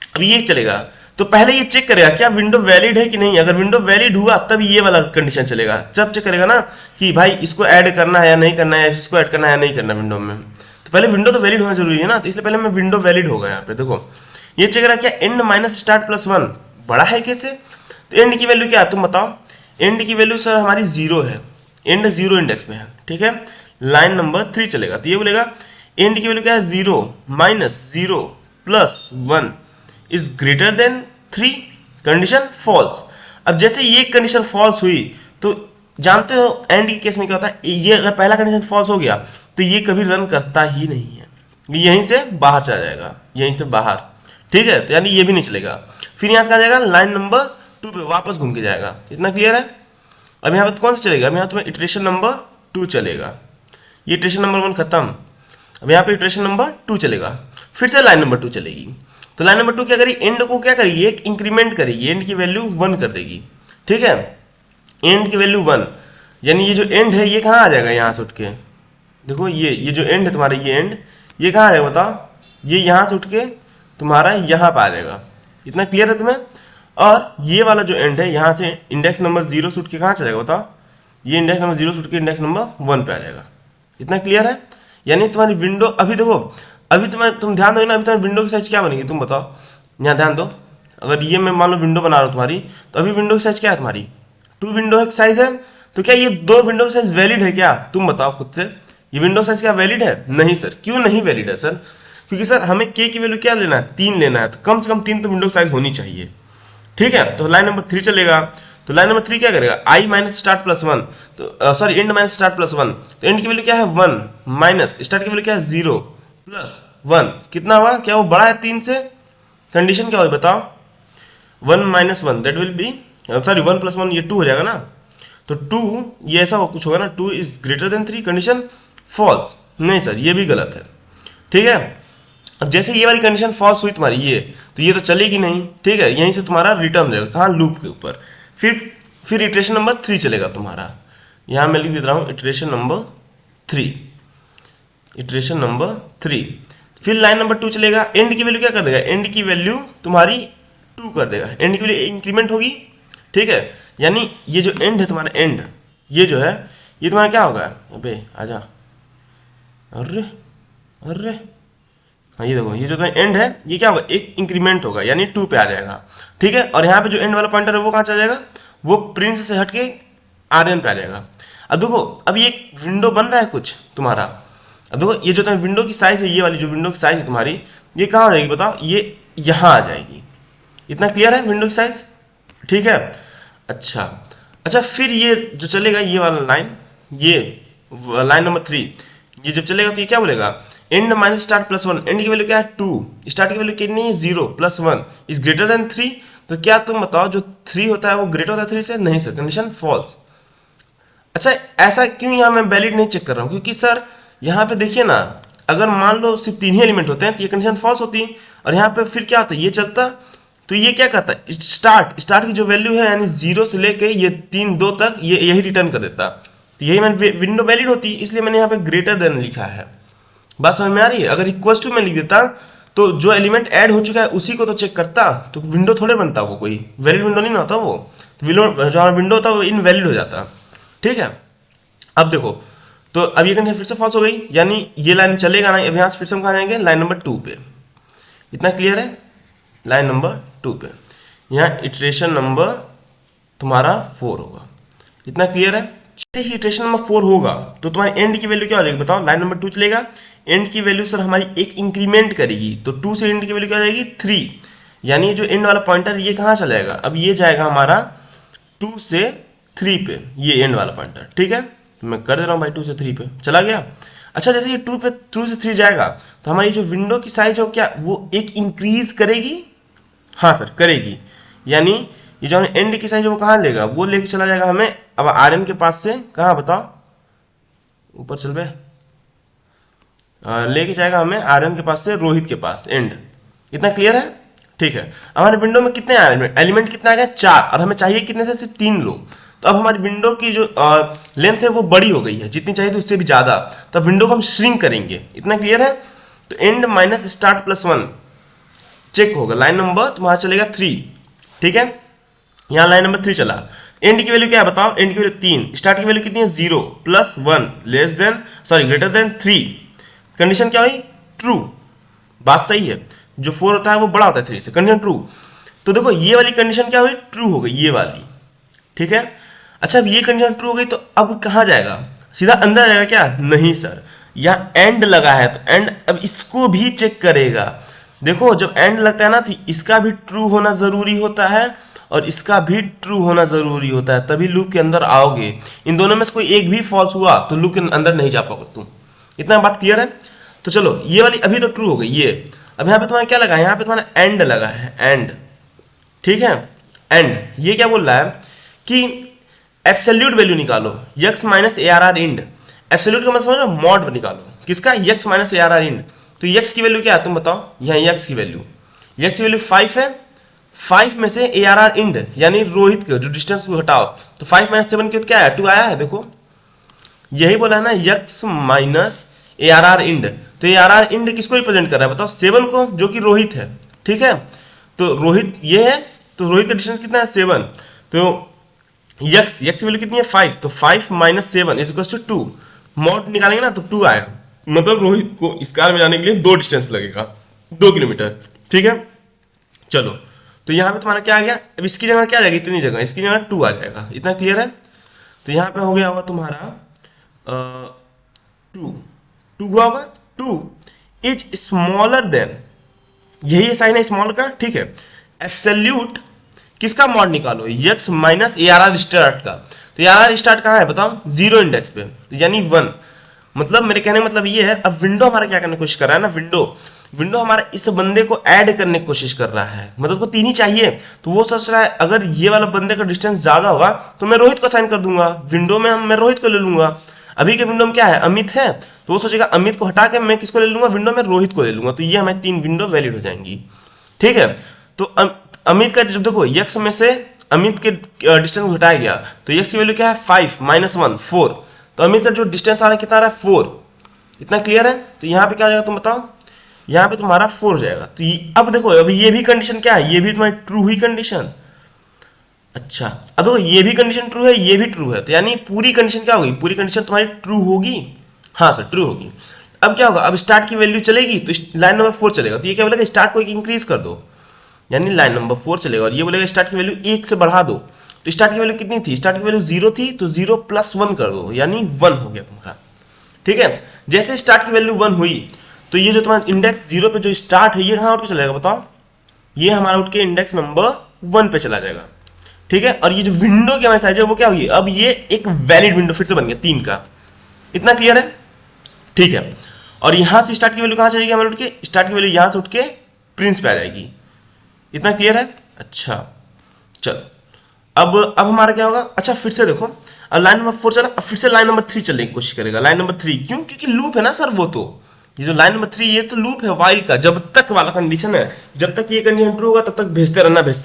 अभी ये चलेगा तो पहले ये चेक करेगा क्या विंडो वैलिड है कि नहीं, अगर विंडो वैलिड हुआ तब ये वाला कंडीशन चलेगा, जब चेक करेगा ना कि भाई इसको ऐड करना है या नहीं करना है, इसको ऐड करना है या नहीं करना विंडो में, तो पहले विंडो तो वैलिड होना जरूरी है ना, तो इसलिए पहले मैं विंडो वैलिड होगा यहाँ पे। देखो ये चेक करा क्या, एंड माइनस स्टार्ट प्लस 1 बड़ा है कैसे, तो एंड की वैल्यू क्या है तुम बताओ, एंड की वैल्यू सर हमारी 0 है, एंड 0 इंडेक्स में है, ठीक है। लाइन नंबर 3 चलेगा तो ये बोलेगा एंड की वैल्यू क्या है, 0 minus 0 plus 1 is greater than 3, condition false. अब जैसे ये कंडीशन फॉल्स हुई तो जानते हो एंड के केस में क्या होता है, ये अगर पहला कंडीशन फॉल्स हो गया तो ये कभी रन करता ही नहीं है, यहीं से बाहर चला जाएगा, यहीं से बाहर, ठीक है। तो यानी ये भी नहीं चलेगा, फिर यहाँ से कहा जाएगा लाइन नंबर 2 पे वापस घूम के जाएगा, इतना क्लियर है। अब यहाँ पे कौन सा चलेगा, अब यहाँ तुम्हें इटरेशन नंबर 2 चलेगा, ये इटरेशन नंबर 1 खत्म, अब यहाँ पे इटरेशन नंबर 2 चलेगा, फिर से लाइन नंबर 2 चलेगी। तो लाइन नंबर 2 क्या करेगी, एंड को क्या करेगी, एक इंक्रीमेंट करेगी, एंड की वैल्यू 1 कर देगी, ठीक है। एंड की वैल्यू 1, यानी ये जो एंड है ये कहाँ आ जाएगा, यहाँ से उठ के देखो, ये जो एंड है तुम्हारा, ये एंड ये कहाँ आ जाएगा बताओ, ये यहाँ से उठ के तुम्हारा यहाँ पे आ जाएगा, इतना क्लियर है तुम्हें। और ये वाला जो एंड है यहाँ से इंडेक्स नंबर 0 से उठ के कहाँ चलेगा बताओ, ये इंडेक्स नंबर 0 से उठ के इंडेक्स नंबर 1 पे आ जाएगा। इतना क्लियर है? यानी तुम्हारी विंडो अभी देखो, अभी तुम ध्यान दो ना, अभी तुम्हारी विंडो की साइज क्या बनेगी तुम बताओ, यहाँ ध्यान दो। अगर ये मैं मान लो विंडो बना रहा हूँ तुम्हारी, तो अभी विंडो की साइज क्या है तुम्हारी, 2 विंडो की साइज है। तो क्या ये 2 विंडो की साइज वैलिड है क्या, तुम बताओ खुद से, ये विंडो साइज क्या वैलिड है? नहीं सर। क्यों नहीं वैलिड है सर? क्योंकि सर हमें के की वैल्यू क्या लेना है, 3 लेना है, तो कम से कम 3 तो विंडो साइज होनी चाहिए। ठीक है, तो लाइन नंबर 3 चलेगा। तो लाइन नंबर 3 क्या करेगा, आई माइनस स्टार्ट प्लस 1, तो sorry and minus start plus 1, तो एंड की वैल्यू क्या है 1 माइनस स्टार्ट की वैल्यू क्या है 0 प्लस 1, कितना हुआ, क्या वो बड़ा है 3 से? कंडीशन क्या हुई बताओ, 1 minus 1 that will be, sorry 1 plus 1 ये 2 हो जाएगा ना, तो 2 ये ऐसा हो कुछ होगा ना, 2 is greater than 3, condition false. नहीं सर ये भी गलत है। ठीक है, अब जैसे ये वाली कंडीशन फॉल्स हुई तुम्हारी ये, तो ये तो चलेगी नहीं। ठीक है, यहीं से तुम्हारा रिटर्न रहेगा कहाँ, लूप के ऊपर। फिर इटरेशन नंबर 3 चलेगा तुम्हारा, यहाँ मैं लिख दे रहा हूँ इटरेशन नंबर 3, इटरेशन नंबर 3। फिर लाइन नंबर 2 चलेगा, एंड की वैल्यू क्या कर देगा, एंड की वैल्यू तुम्हारी 2 कर देगा, एंड की वैल्यू इंक्रीमेंट होगी। ठीक है, यानी ये जो एंड है तुम्हारा, एंड ये जो है ये तुम्हारा क्या होगा, अबे आजा, अरे अरे हाँ ये देखो, ये जो एंड है ये क्या होगा, एक इंक्रीमेंट होगा यानी 2 पे आ जाएगा। ठीक है, और यहाँ पे जो एंड वाला पॉइंटर है वो कहाँ चला जाएगा, वो प्रिंस से हट के आरएन पे आ जाएगा। अब देखो, अब ये विंडो बन रहा है कुछ तुम्हारा। अब देखो ये जो तुम्हारी विंडो की साइज है, ये वाली जो विंडो की साइज है तुम्हारी, ये कहाँ आ जाएगी बताओ, ये यहाँ आ जाएगी। इतना क्लियर है विंडो की साइज? ठीक है, अच्छा फिर ये जो चलेगा ये वाला लाइन, ये लाइन नंबर 3, ये जब चलेगा तो ये क्या बोलेगा, and minus start plus 1, and की वैल्यू क्या है 2, स्टार्ट की वैल्यू कितनी है 0 प्लस 1 इज ग्रेटर देन 3। तो क्या तुम बताओ जो 3 होता है वो ग्रेटर होता है 3 से? नहीं सर, कंडीशन फॉल्स। अच्छा ऐसा क्यों यहाँ मैं वैलिड नहीं चेक कर रहा हूँ, क्योंकि सर यहाँ पे देखिए ना, अगर मान लो सिर्फ 3 ही एलिमेंट होते हैं तो ये कंडीशन फॉल्स होती, और यहाँ पे फिर क्या होता है, ये चलता, तो ये क्या करता है, स्टार्ट की जो वैल्यू है यानी 0 से लेके ये 3 2 तक ये यही रिटर्न कर देता, तो यही मैंने विंडो वैलिड होती, इसलिए मैंने यहाँ पे ग्रेटर देन लिखा है। बात समझ में आ रही है? अगर इक्वल टू में लिख देता तो जो एलिमेंट ऐड हो चुका है उसी को तो चेक करता, तो विंडो थोड़े बनता, वो कोई वैलिड विंडो नहीं होता, वो तो जो विंडो होता वो इनवैलिड हो जाता। ठीक है, अब देखो, तो अब ये कंडीशन फिर से फॉल्स हो गई, यानी ये लाइन चलेगा ना, अब यहाँ से फिर से हम कहाँ जाएंगे, लाइन नंबर 2 पे। इतना क्लियर है? लाइन नंबर 2 पे यहाँ इटरेशन नंबर तुम्हारा 4 होगा। इतना क्लियर है? जैसे ही इटरेशन नंबर 4 होगा तो तुम्हारी एंड की वैल्यू क्या हो जाएगी बताओ, लाइन नंबर 2 चलेगा, एंड की वैल्यू सर हमारी एक इंक्रीमेंट करेगी, तो 2 से एंड की वैल्यू क्या हो जाएगी 3, यानी जो एंड वाला पॉइंटर ये कहाँ चला जाएगा, अब ये जाएगा हमारा 2 से 3 पे, ये एंड वाला पॉइंटर। ठीक है, तो मैं कर दे रहा हूँ भाई 2 से 3 पे चला गया। अच्छा जैसे ये 2 से 3 जाएगा तो हमारी जो विंडो की साइज हो क्या वो एक इंक्रीज करेगी, हाँ सर करेगी, यानी ये जो एंड की साइज वो कहाँ लेगा, वो लेके चला जाएगा हमें अब आरएन के पास से, कहाँ बताओ, ऊपर चल बे, लेके जाएगा हमें आरएन के पास से रोहित के पास एंड। इतना क्लियर है? ठीक है, हमारे विंडो में कितने एलिमेंट कितना आ गया 4, और हमें चाहिए कितने से, सिर्फ 3 लोग। तो अब हमारी विंडो की जो लेंथ है वो बड़ी हो गई है, जितनी चाहिए तो उससे भी ज़्यादा, तो अब विंडो को हम श्रिंक करेंगे। इतना क्लियर है? तो end minus start plus 1 check होगा, लाइन नंबर तुम्हारा चलेगा 3। ठीक है, यहाँ लाइन नंबर 3 चला, एंड की वैल्यू क्या है बताओ, एंड की वैल्यू 3, स्टार्ट की वैल्यू कितनी है 0 plus 1 less than sorry greater than 3, condition क्या हुई ट्रू। बात सही है, जो 4 होता है वो बड़ा होता है 3 से, कंडीशन ट्रू। तो देखो ये वाली कंडीशन क्या हुई, ट्रू हो गई ये वाली। ठीक है, अच्छा अब ये कंडीशन ट्रू हो गई तो अब कहाँ जाएगा, सीधा अंदर जाएगा क्या, नहीं सर, यहाँ एंड लगा है तो एंड अब इसको भी चेक करेगा। देखो जब एंड लगता है ना तो इसका भी ट्रू होना जरूरी होता है और इसका भी ट्रू होना जरूरी होता है, तभी लूप के अंदर आओगे। इन दोनों में से कोई एक भी फॉल्स हुआ तो लूप के अंदर नहीं जा पाओगे तुम। इतना बात क्लियर है? तो चलो ये वाली अभी तो ट्रू हो गई ये, अब यहाँ पे तुम्हारा क्या लगा है, यहाँ पे तुम्हारा एंड लगा है, एंड। ठीक है, एंड ये क्या बोल रहा है कि एब्सोल्यूट वैल्यू निकालो x minus A R R end. Absolute का मतलब समझो मॉड निकालो, किसका, x minus A R R end. तो x की वैल्यू क्या है तुम बताओ, यहाँ x की वैल्यू 5 है, 5 में से ए आर आर इंड यानी रोहित के जो डिस्टेंस को हटाओ, तो 5 माइनस 7 के क्या है 2 आया है। देखो यही बोला है ना x minus A R R end, तो ए आर आर इंड किसको रिप्रेजेंट कर रहा है बताओ, 7 को, जो कि रोहित है। ठीक है, तो रोहित ये है तो रोहित का डिस्टेंस कितना है 7, तो यक्स की वैल्यू कितनी है 5, तो 5 minus 7 is equal to 2, mod निकालेंगे ना तो 2 आएगा, मतलब रोहित को इस कार में जाने के लिए 2 डिस्टेंस लगेगा 2 किलोमीटर, ठीक है। चलो तो यहाँ पे तुम्हारा क्या आ गया, अब इसकी जगह क्या आ जाएगी, इतनी जगह इसकी जगह 2 आ जाएगा, इतना क्लियर है। तो यहाँ पे हो गया होगा तुम्हारा 2 हुआ होगा, 2 इज स्मॉलर देन, यही साइन है स्मॉल का, ठीक है। एब्सोल्यूट किसका मॉड निकालो, x minus A R R start का, तो ए आर आर स्टार्ट कहाँ है बताओ, 0 इंडेक्स पे, यानी 1, मतलब मेरे कहने का मतलब ये है, अब विंडो हमारा क्या करने की कोशिश कर रहा है ना, विंडो हमारा इस बंदे को ऐड करने की कोशिश कर रहा है, मतलब उसको 3 ही चाहिए, तो वो सोच रहा है अगर ये वाला बंदे का डिस्टेंस ज्यादा होगा तो मैं रोहित को साइन कर दूंगा, विंडो में मैं रोहित को ले लूंगा। अभी के विंडो में क्या है, अमित है, तो वो सोचेगा अमित को हटा के मैं किसको ले लूंगा, विंडो में रोहित को ले लूंगा, तो ये हमारी 3 विंडो वैलिड हो जाएंगी, ठीक है। तो अमित का देखो यक्स में से अमित के डिस्टेंस हटाया गया, तो यक्स की वैल्यू क्या है 5 माइनस 1 4, तो अमित का जो डिस्टेंस आ रहा है कितना आ रहा है 4, इतना क्लियर है। तो यहाँ पे क्या हो जाएगा तुम बताओ, यहाँ पे तुम्हारा 4 हो जाएगा। तो अब देखो अभी ये भी कंडीशन क्या है, ये भी तुम्हारी ट्रू हुई कंडीशन, अच्छा अब देखो ये भी कंडीशन ट्रू है, ये भी ट्रू है, तो यानी पूरी कंडीशन क्या होगी, पूरी कंडीशन तुम्हारी ट्रू होगी, हाँ सर ट्रू होगी। अब क्या होगा, अब स्टार्ट की वैल्यू चलेगी तो लाइन नंबर 4 चलेगा, तो ये क्या बोलेगा स्टार्ट को एक इंक्रीज कर दो, यानी लाइन नंबर 4 चलेगा, और ये बोलेगा स्टार्ट की वैल्यू 1 से बढ़ा दो, तो स्टार्ट की वैल्यू कितनी थी, स्टार्ट की वैल्यू 0 थी, तो 0 प्लस 1 कर दो, यानी 1 हो गया तुम्हारा, ठीक है। जैसे स्टार्ट की वैल्यू 1 हुई तो ये जो तुम्हारा इंडेक्स 0 पे जो स्टार्ट है ये कहाँ उठ के चलेगा बताओ, ये हमारा उठ के इंडेक्स नंबर 1 पे चला जाएगा, ठीक है। और ये जो विंडो की हमारी साइज है वो क्या होगी, अब ये एक वैलिड विंडो फिर से बन गया 3 का, इतना क्लियर है, ठीक है। और यहां से स्टार्ट की वैल्यू कहां चलेगी हमारे उठ के, स्टार्ट की वैल्यू यहां से उठ के प्रिंस पे आ जाएगी, इतना क्लियर है। अच्छा चलो अब हमारा क्या होगा, अच्छा फिर से देखो अब लाइन नंबर 4 चला, अब फिर से लाइन नंबर 3 चलने की कोशिश करेगा, लाइन नंबर 3 क्यों, क्योंकि लूप है ना सर, वो तो ये जो लाइन नंबर 3 ये तो लूप है वाइल का, जब तक वाला कंडीशन है, जब तक ये कंडीशन ट्रू होगा तब तक भेजते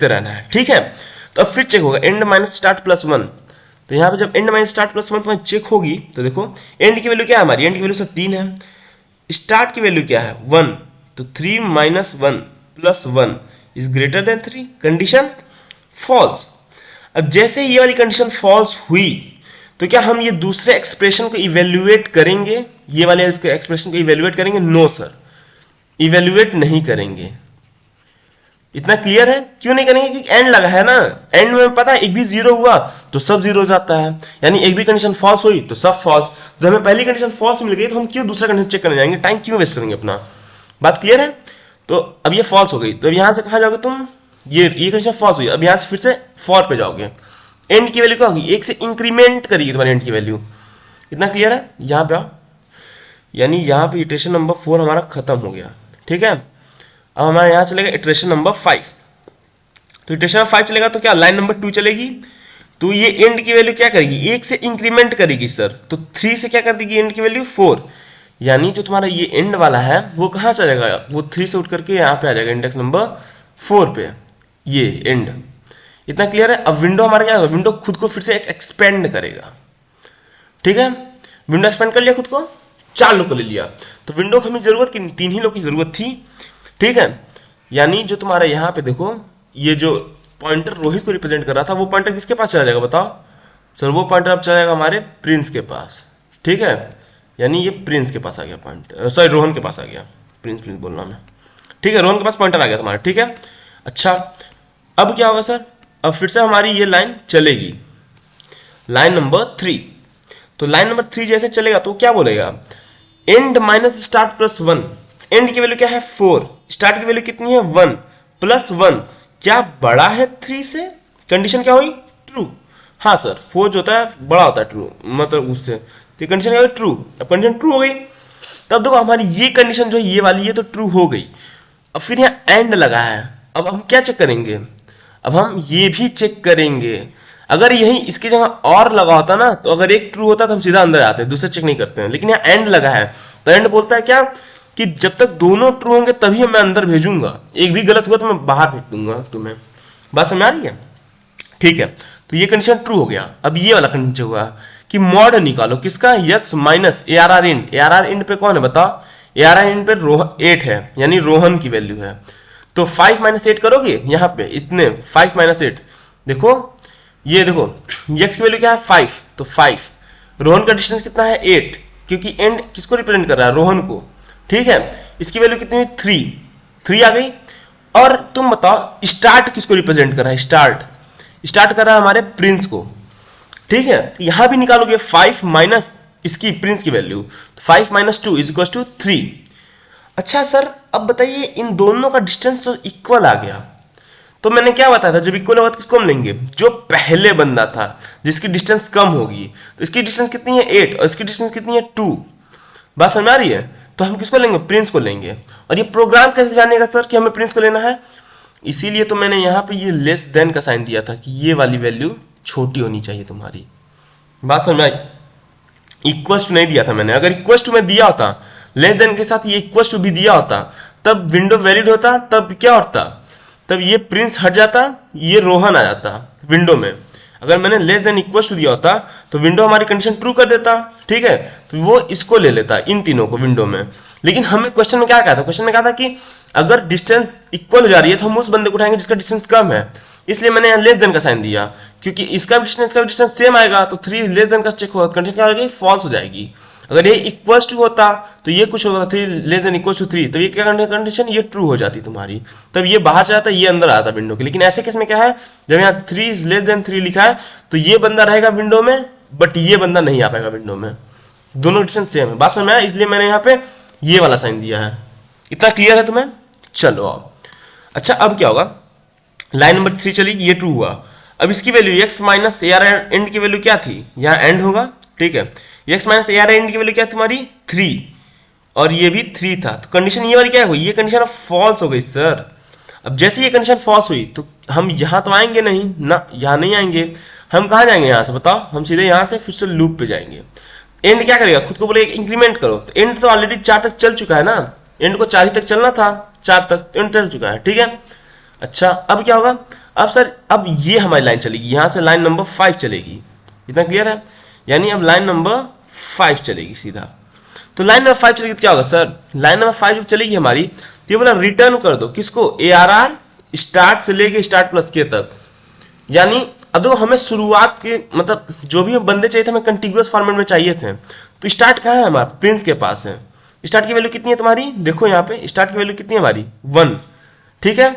रहना है, ठीक है। तो अब फिर चेक होगा एंड माइनस स्टार्ट प्लस 1, तो यहाँ पे जब एंड माइनस स्टार्ट प्लस 1 तुम्हारी चेक होगी तो देखो एंड की वैल्यू क्या है हमारी, एंड की वैल्यू सर 3 है, स्टार्ट की वैल्यू क्या है 1, तो 3 minus 1 plus 1 is greater than 3, condition false. अब जैसे ये वाली कंडीशन फॉल्स हुई तो क्या हम ये दूसरे एक्सप्रेशन को इवेल्युएट करेंगे, ये वाले एक्सप्रेशन को इवेल्युएट करेंगे, नो सर इवेल्युएट नहीं करेंगे, इतना क्लियर है। क्यों नहीं करेंगे, क्योंकि एंड लगा है ना, एंड में पता है एक भी 0 हुआ तो सब 0 हो जाता है, यानी एक भी कंडीशन फॉल्स हुई तो सब फॉल्स, तो हमें पहली कंडीशन फॉल्स मिल गई तो हम क्यों दूसरा कंडीशन चेक करने जाएंगे, टाइम क्यों वेस्ट करेंगे अपना, बात क्लियर है। तो अब ये फॉल्स हो गई, तो यहां से कहां जाओगे तुम, ये कंडीशन फॉल्स हुई, अब यहां से फिर से फॉर पे जाओगे, एंड की वैल्यू क्या होगी 1 से इंक्रीमेंट करेगी तुम्हारी एंड की वैल्यू, इतना क्लियर है। यहां पे आओ, यानी यहां पे इटरेशन नंबर 4 हमारा खत्म हो गया, ठीक है। अब हमारा यहां चलेगा इटरेशन नंबर 5, तो इटरेशन नंबर 5 चलेगा तो क्या लाइन नंबर 2 चलेगी, तो ये एंड की वैल्यू क्या करेगी 1 से इंक्रीमेंट करेगी सर, तो 3 से क्या कर देगी एंड की वैल्यू 4, यानी जो तुम्हारा ये एंड वाला है वो कहां चलेगा, वो 3 से उठ करके यहाँ पे आ जाएगा इंडेक्स नंबर 4 पे, ये एंड, इतना क्लियर है। अब विंडो हमारा क्या होगा, विंडो खुद को फिर से एक एक्सपेंड करेगा, ठीक है। विंडो एक्सपेंड कर लिया खुद को, 4 लोग को ले लिया, तो विंडो को हमें जरूरत की 3 ही लोग की जरूरत थी, ठीक है। यानी जो तुम्हारा यहाँ पे देखो ये जो पॉइंटर रोहित को रिप्रेजेंट कर रहा था वो पॉइंटर किसके पास चला जाएगा बताओ, सर वो पॉइंटर अब चला जाएगा हमारे प्रिंस के पास, ठीक है। यानी ये प्रिंस के पास आ गया पॉइंटर, सॉरी रोहन के पास आ गया, प्रिंस बोल रहा हूँ मैं, ठीक है, रोहन के पास पॉइंटर आ गया तुम्हारा, ठीक है। अच्छा अब क्या होगा सर, अब फिर से हमारी ये लाइन चलेगी, लाइन नंबर 3, तो लाइन नंबर 3 जैसे चलेगा तो क्या बोलेगा, and minus start plus 1, and की वैल्यू क्या है 4, स्टार्ट की वैल्यू कितनी है 1 प्लस 1 क्या बड़ा है 3 से, कंडीशन क्या हुई ट्रू, हाँ सर 4 जो होता है बड़ा होता है ट्रू, मतलब उससे, तो कंडीशन क्या हुई ट्रू, अब कंडीशन ट्रू हो गई, तब देखो हमारी ये कंडीशन जो है ये वाली ये तो ट्रू हो गई। अब फिर यहाँ एंड लगा है, अब हम क्या चेक करेंगे, अब हम ये भी चेक करेंगे, अगर यही इसकी जगह और लगा होता ना तो अगर एक ट्रू होता तो हम सीधा अंदर आते हैं, दूसरे चेक नहीं करते हैं, लेकिन यहाँ एंड लगा है तो एंड बोलता है क्या कि जब तक दोनों ट्रू होंगे तभी मैं अंदर भेजूंगा, एक भी गलत हुआ तो मैं बाहर भेज दूंगा तुम्हें, बात समझ आ रही है, ठीक है। तो ये कंडीशन ट्रू हो गया। अब ये वाला कंडीशन हुआ कि मॉड निकालो किसका, x minus A R R end, A R R end पे कौन है बताओ, ए आर आर इंड पे 8 है यानी रोहन की वैल्यू है, तो 5 माइनस 8 करोगे यहाँ पे, इतने 5 माइनस 8, देखो ये देखो x की वैल्यू क्या है 5, तो 5, रोहन का डिस्टेंस कितना है 8, क्योंकि एंड किसको रिप्रेजेंट कर रहा है, रोहन को, ठीक है। इसकी वैल्यू कितनी हुई 3 आ गई। और तुम बताओ स्टार्ट किसको रिप्रेजेंट कर रहा है, स्टार्ट कर रहा है हमारे प्रिंस को, ठीक है। यहां भी निकालोगे 5 माइनस इसकी प्रिंस की value, 5 minus 2 is equal to 3। अच्छा सर अब बताइए इन दोनों का डिस्टेंस तो इक्वल आ गया, तो मैंने क्या बताया था जब इक्वल होगा तो किसको हम लेंगे, जो पहले बंदा था जिसकी डिस्टेंस कम होगी। तो इसकी डिस्टेंस कितनी है 8 और इसकी डिस्टेंस कितनी है 2, बात समझ आ रही है। तो हम किसको लेंगे, प्रिंस को लेंगे। और ये प्रोग्राम कैसे जानेगा सर कि हमें प्रिंस को लेना है, इसीलिए तो मैंने यहाँ पे ये लेस देन का साइन दिया था कि ये वाली वैल्यू छोटी होनी चाहिए तुम्हारी, बात समझ में आई। इक्वल टू नहीं दिया था मैंने, अगर इक्वल टू में दिया होता, लेस देन के साथ ये इक्वल टू भी दिया होता, तब विंडो वैलिड होता, तब क्या होता, तब ये प्रिंस हट जाता, ये रोहन आ जाता विंडो में। अगर मैंने लेस देन इक्वल टू दिया होता तो विंडो हमारी कंडीशन ट्रू कर देता, ठीक है, तो वो इसको ले लेता इन तीनों को विंडो में। लेकिन हमें क्वेश्चन में क्या कहा था, क्वेश्चन में कहा था कि अगर डिस्टेंस इक्वल हो जा रही है तो हम उस बंदे को उठाएंगे जिसका डिस्टेंस कम है, इसलिए मैंने यहाँ लेस देन का साइन दिया, क्योंकि इसका भी डिस्टेंस सेम आएगा, तो 3 लेस देन का चेक होगा, कंडीशन क्या होगी, फॉल्स हो जाएगी। अगर ये इक्वल टू होता तो ये कुछ होगा 3 लेस देन इक्वल टू 3, तो ये क्या कंडीशन, ये ट्रू हो जाती तुम्हारी, तब ये बाहर से आता, ये अंदर आता विंडो के। लेकिन ऐसे केस में क्या है, जब यहाँ 3 लेस देन 3 लिखा है तो ये बंदा रहेगा विंडो में, बट ये बंदा नहीं आ पाएगा विंडो में, दोनों डिस्टेंस सेम है, बात समझ में आया, इसलिए मैंने यहाँ पे ये वाला साइन दिया है। इतना क्लियर है तुम्हें, चलो आओ। अच्छा अब क्या होगा, लाइन नंबर 3 चलेगी, ये ट्रू हुआ। अब इसकी value x minus AR and की वैल्यू क्या थी, यहाँ एंड होगा, ठीक है, x माइनस AR एंड की वैल्यू क्या तुम्हारी 3, और ये भी 3 था, तो कंडीशन ये वाली क्या हुई, ये कंडीशन फॉल्स हो गई सर। अब जैसे ये कंडीशन फॉल्स हुई तो हम यहाँ तो आएंगे नहीं ना, यहाँ नहीं आएंगे, हम कहाँ जाएंगे, यहाँ से बताओ, हम सीधे यहाँ से फिर से लूप पे जाएंगे। एंड क्या करेगा, खुद को बोलेगा इंक्रीमेंट करो, तो एंड तो ऑलरेडी 4 तक चल चुका है ना, एंड को 4 ही तक चलना था, 4 तक एंड चल चुका है, ठीक है। अच्छा अब क्या होगा, अब सर अब ये हमारी लाइन चलेगी, यहाँ से लाइन नंबर 5 चलेगी, इतना क्लियर है, यानी अब लाइन नंबर 5 चलेगी सीधा। तो लाइन नंबर 5 चलेगी तो क्या होगा सर, लाइन नंबर 5 जब चलेगी हमारी, तो ये बोला रिटर्न कर दो किसको, ARR स्टार्ट से लेके स्टार्ट प्लस के तक। यानी अब देखो हमें शुरुआत के मतलब जो भी बंदे चाहिए थे हमें कंटिन्यूअस फॉर्मेट में चाहिए थे, तो स्टार्ट कहाँ है हमारा, प्रिंस के पास है। स्टार्ट की वैल्यू कितनी है तुम्हारी, देखो यहाँ पे स्टार्ट की वैल्यू कितनी है हमारी 1, ठीक है।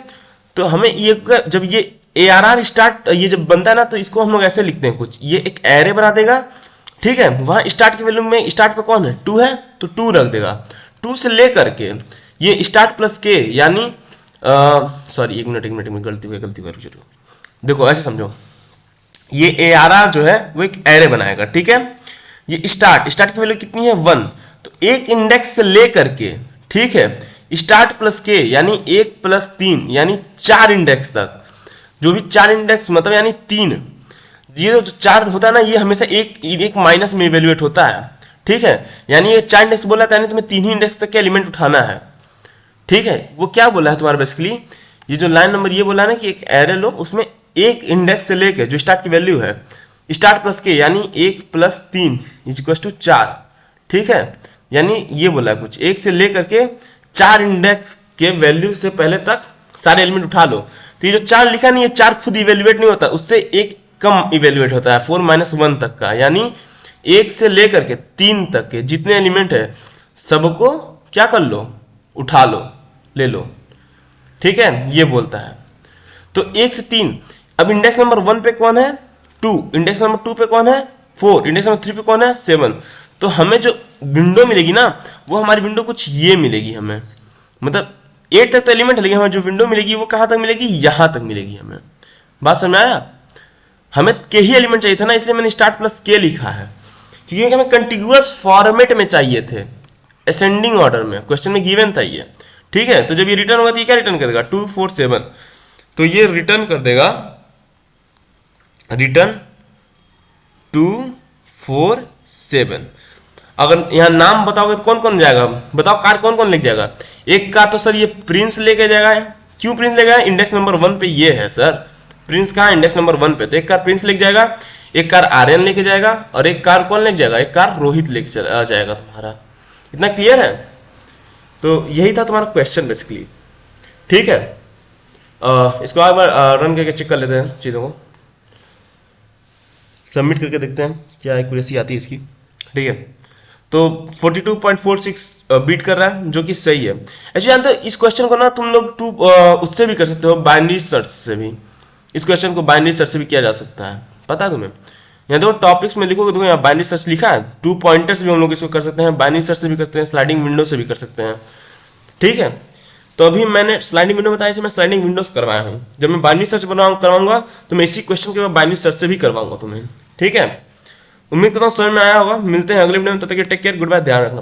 तो हमें ये जब ये ARR स्टार्ट ये जब बनता है ना, तो इसको हम लोग ऐसे लिखते हैं कुछ, ये एक एरे बना देगा, ठीक है। वहाँ स्टार्ट की वैल्यू में स्टार्ट पे कौन है 2 है, तो 2 रख देगा, 2 से ले करके ये स्टार्ट प्लस के, यानी सॉरी एक मिनट गलती हुई जरूर, देखो ऐसे समझो, ये ARR जो है वो एक एरे बनाएगा, ठीक है। ये स्टार्ट की वैल्यू कितनी है 1, तो एक इंडेक्स से ले करके, ठीक है, स्टार्ट प्लस के यानी 1 प्लस 3 यानी 4 इंडेक्स तक, जो भी 4 इंडेक्स मतलब यानी 3, ये जो 4 होता है ना, ये हमेशा एक माइनस में इवेल्युएट होता है, ठीक है। यानी ये 4 इंडेक्स बोला था, यानी तुम्हें 3 ही इंडेक्स तक के एलिमेंट उठाना है, ठीक है। वो क्या बोला है तुम्हारा बेसिकली, ये जो लाइन नंबर ये बोला ना कि एक एरे लो, उसमें एक इंडेक्स से लेके जो स्टार्ट की वैल्यू है स्टार्ट प्लस के यानी 1 प्लस 3 इज इक्वल टू 4, ठीक है। यानी ये बोला कुछ 1 से लेकर के 4 इंडेक्स के वैल्यू से पहले तक सारे एलिमेंट उठा लो। तो ये जो 4 लिखा नहीं, ये 4 खुद इवेल्युएट नहीं होता, उससे एक कम इवेल्युएट होता है 4 - 1 तक का, यानी 1 से लेकर के 3 तक के जितने एलिमेंट है सबको क्या कर लो, उठा लो, ले लो, ठीक है, ये बोलता है। तो 1 से 3, अब इंडेक्स नंबर 1 पे कौन है 2, इंडेक्स नंबर 2 पे कौन है 4, इंडेक्स नंबर 3 पे कौन है 7। तो हमें जो विंडो मिलेगी ना, वो हमारी विंडो कुछ ये मिलेगी हमें, मतलब 8 तक तो एलिमेंट है, लेकिन हमें जो विंडो मिलेगी वो कहाँ तक मिलेगी, यहाँ तक मिलेगी हमें। बात समझ में आया, हमें के ही एलिमेंट चाहिए था ना, इसलिए मैंने स्टार्ट प्लस के लिखा है, क्योंकि हमें कंटिन्यूअस फॉर्मेट में चाहिए थे, असेंडिंग ऑर्डर में, क्वेश्चन में गिवन था ये, ठीक है। तो जब ये रिटर्न होगा तो ये क्या रिटर्न करेगा 2 4 7, तो ये रिटर्न कर देगा रिटर्न 2 4 7। अगर यहाँ नाम बताओगे तो कौन कौन जाएगा, बताओ कार कौन कौन लेके जाएगा। एक कार तो सर ये प्रिंस लेके जाएगा, क्यों प्रिंस लेके जाएगा, इंडेक्स नंबर 1 पे ये है सर, प्रिंस कहाँ इंडेक्स नंबर 1 पे, तो एक कार प्रिंस लेके जाएगा, एक कार आर्यन लेके जाएगा, और एक कार कौन लेके जाएगा, एक कार रोहित लेके जाएगा तुम्हारा। इतना क्लियर है, तो यही था तुम्हारा क्वेश्चन बेसिकली, ठीक है। इसको एक बार रन करके चेक कर लेते हैं चीज़ों को, सबमिट करके देखते हैं क्या एक्यूरेसी आती है इसकी। ठीक है, तो 42.46 बीट कर रहा है, जो कि सही है। ऐसे जानते हो इस क्वेश्चन को ना तुम लोग उससे भी कर सकते हो, बाइनरी सर्च से भी। इस क्वेश्चन को बाइनरी सर्च से भी किया जा सकता है, पता है तुम्हें। यहाँ देखो टॉपिक्स में लिखोगे, देखो यहाँ बाइनरी सर्च लिखा है, 2 पॉइंटर्स भी हम लोग इसको कर सकते हैं, बाइनरी सर्च से भी करते हैं, स्लाइडिंग विंडो से भी कर सकते हैं। ठीक है, तो अभी मैंने स्लाइडिंग विंडो बताया, मैं स्लाइडिंग विंडोज करवाया हूँ। जब मैं बाइनरी सर्च करवाऊंगा तो मैं इसी क्वेश्चन के मैं बाइनरी सर्च से भी करवाऊंगा तुम्हें। ठीक है, उम्मीद करता हूँ समझ में आया होगा। मिलते हैं अगले वीडियो में, तब तक टेक केयर, गुड बाय, ध्यान रखना।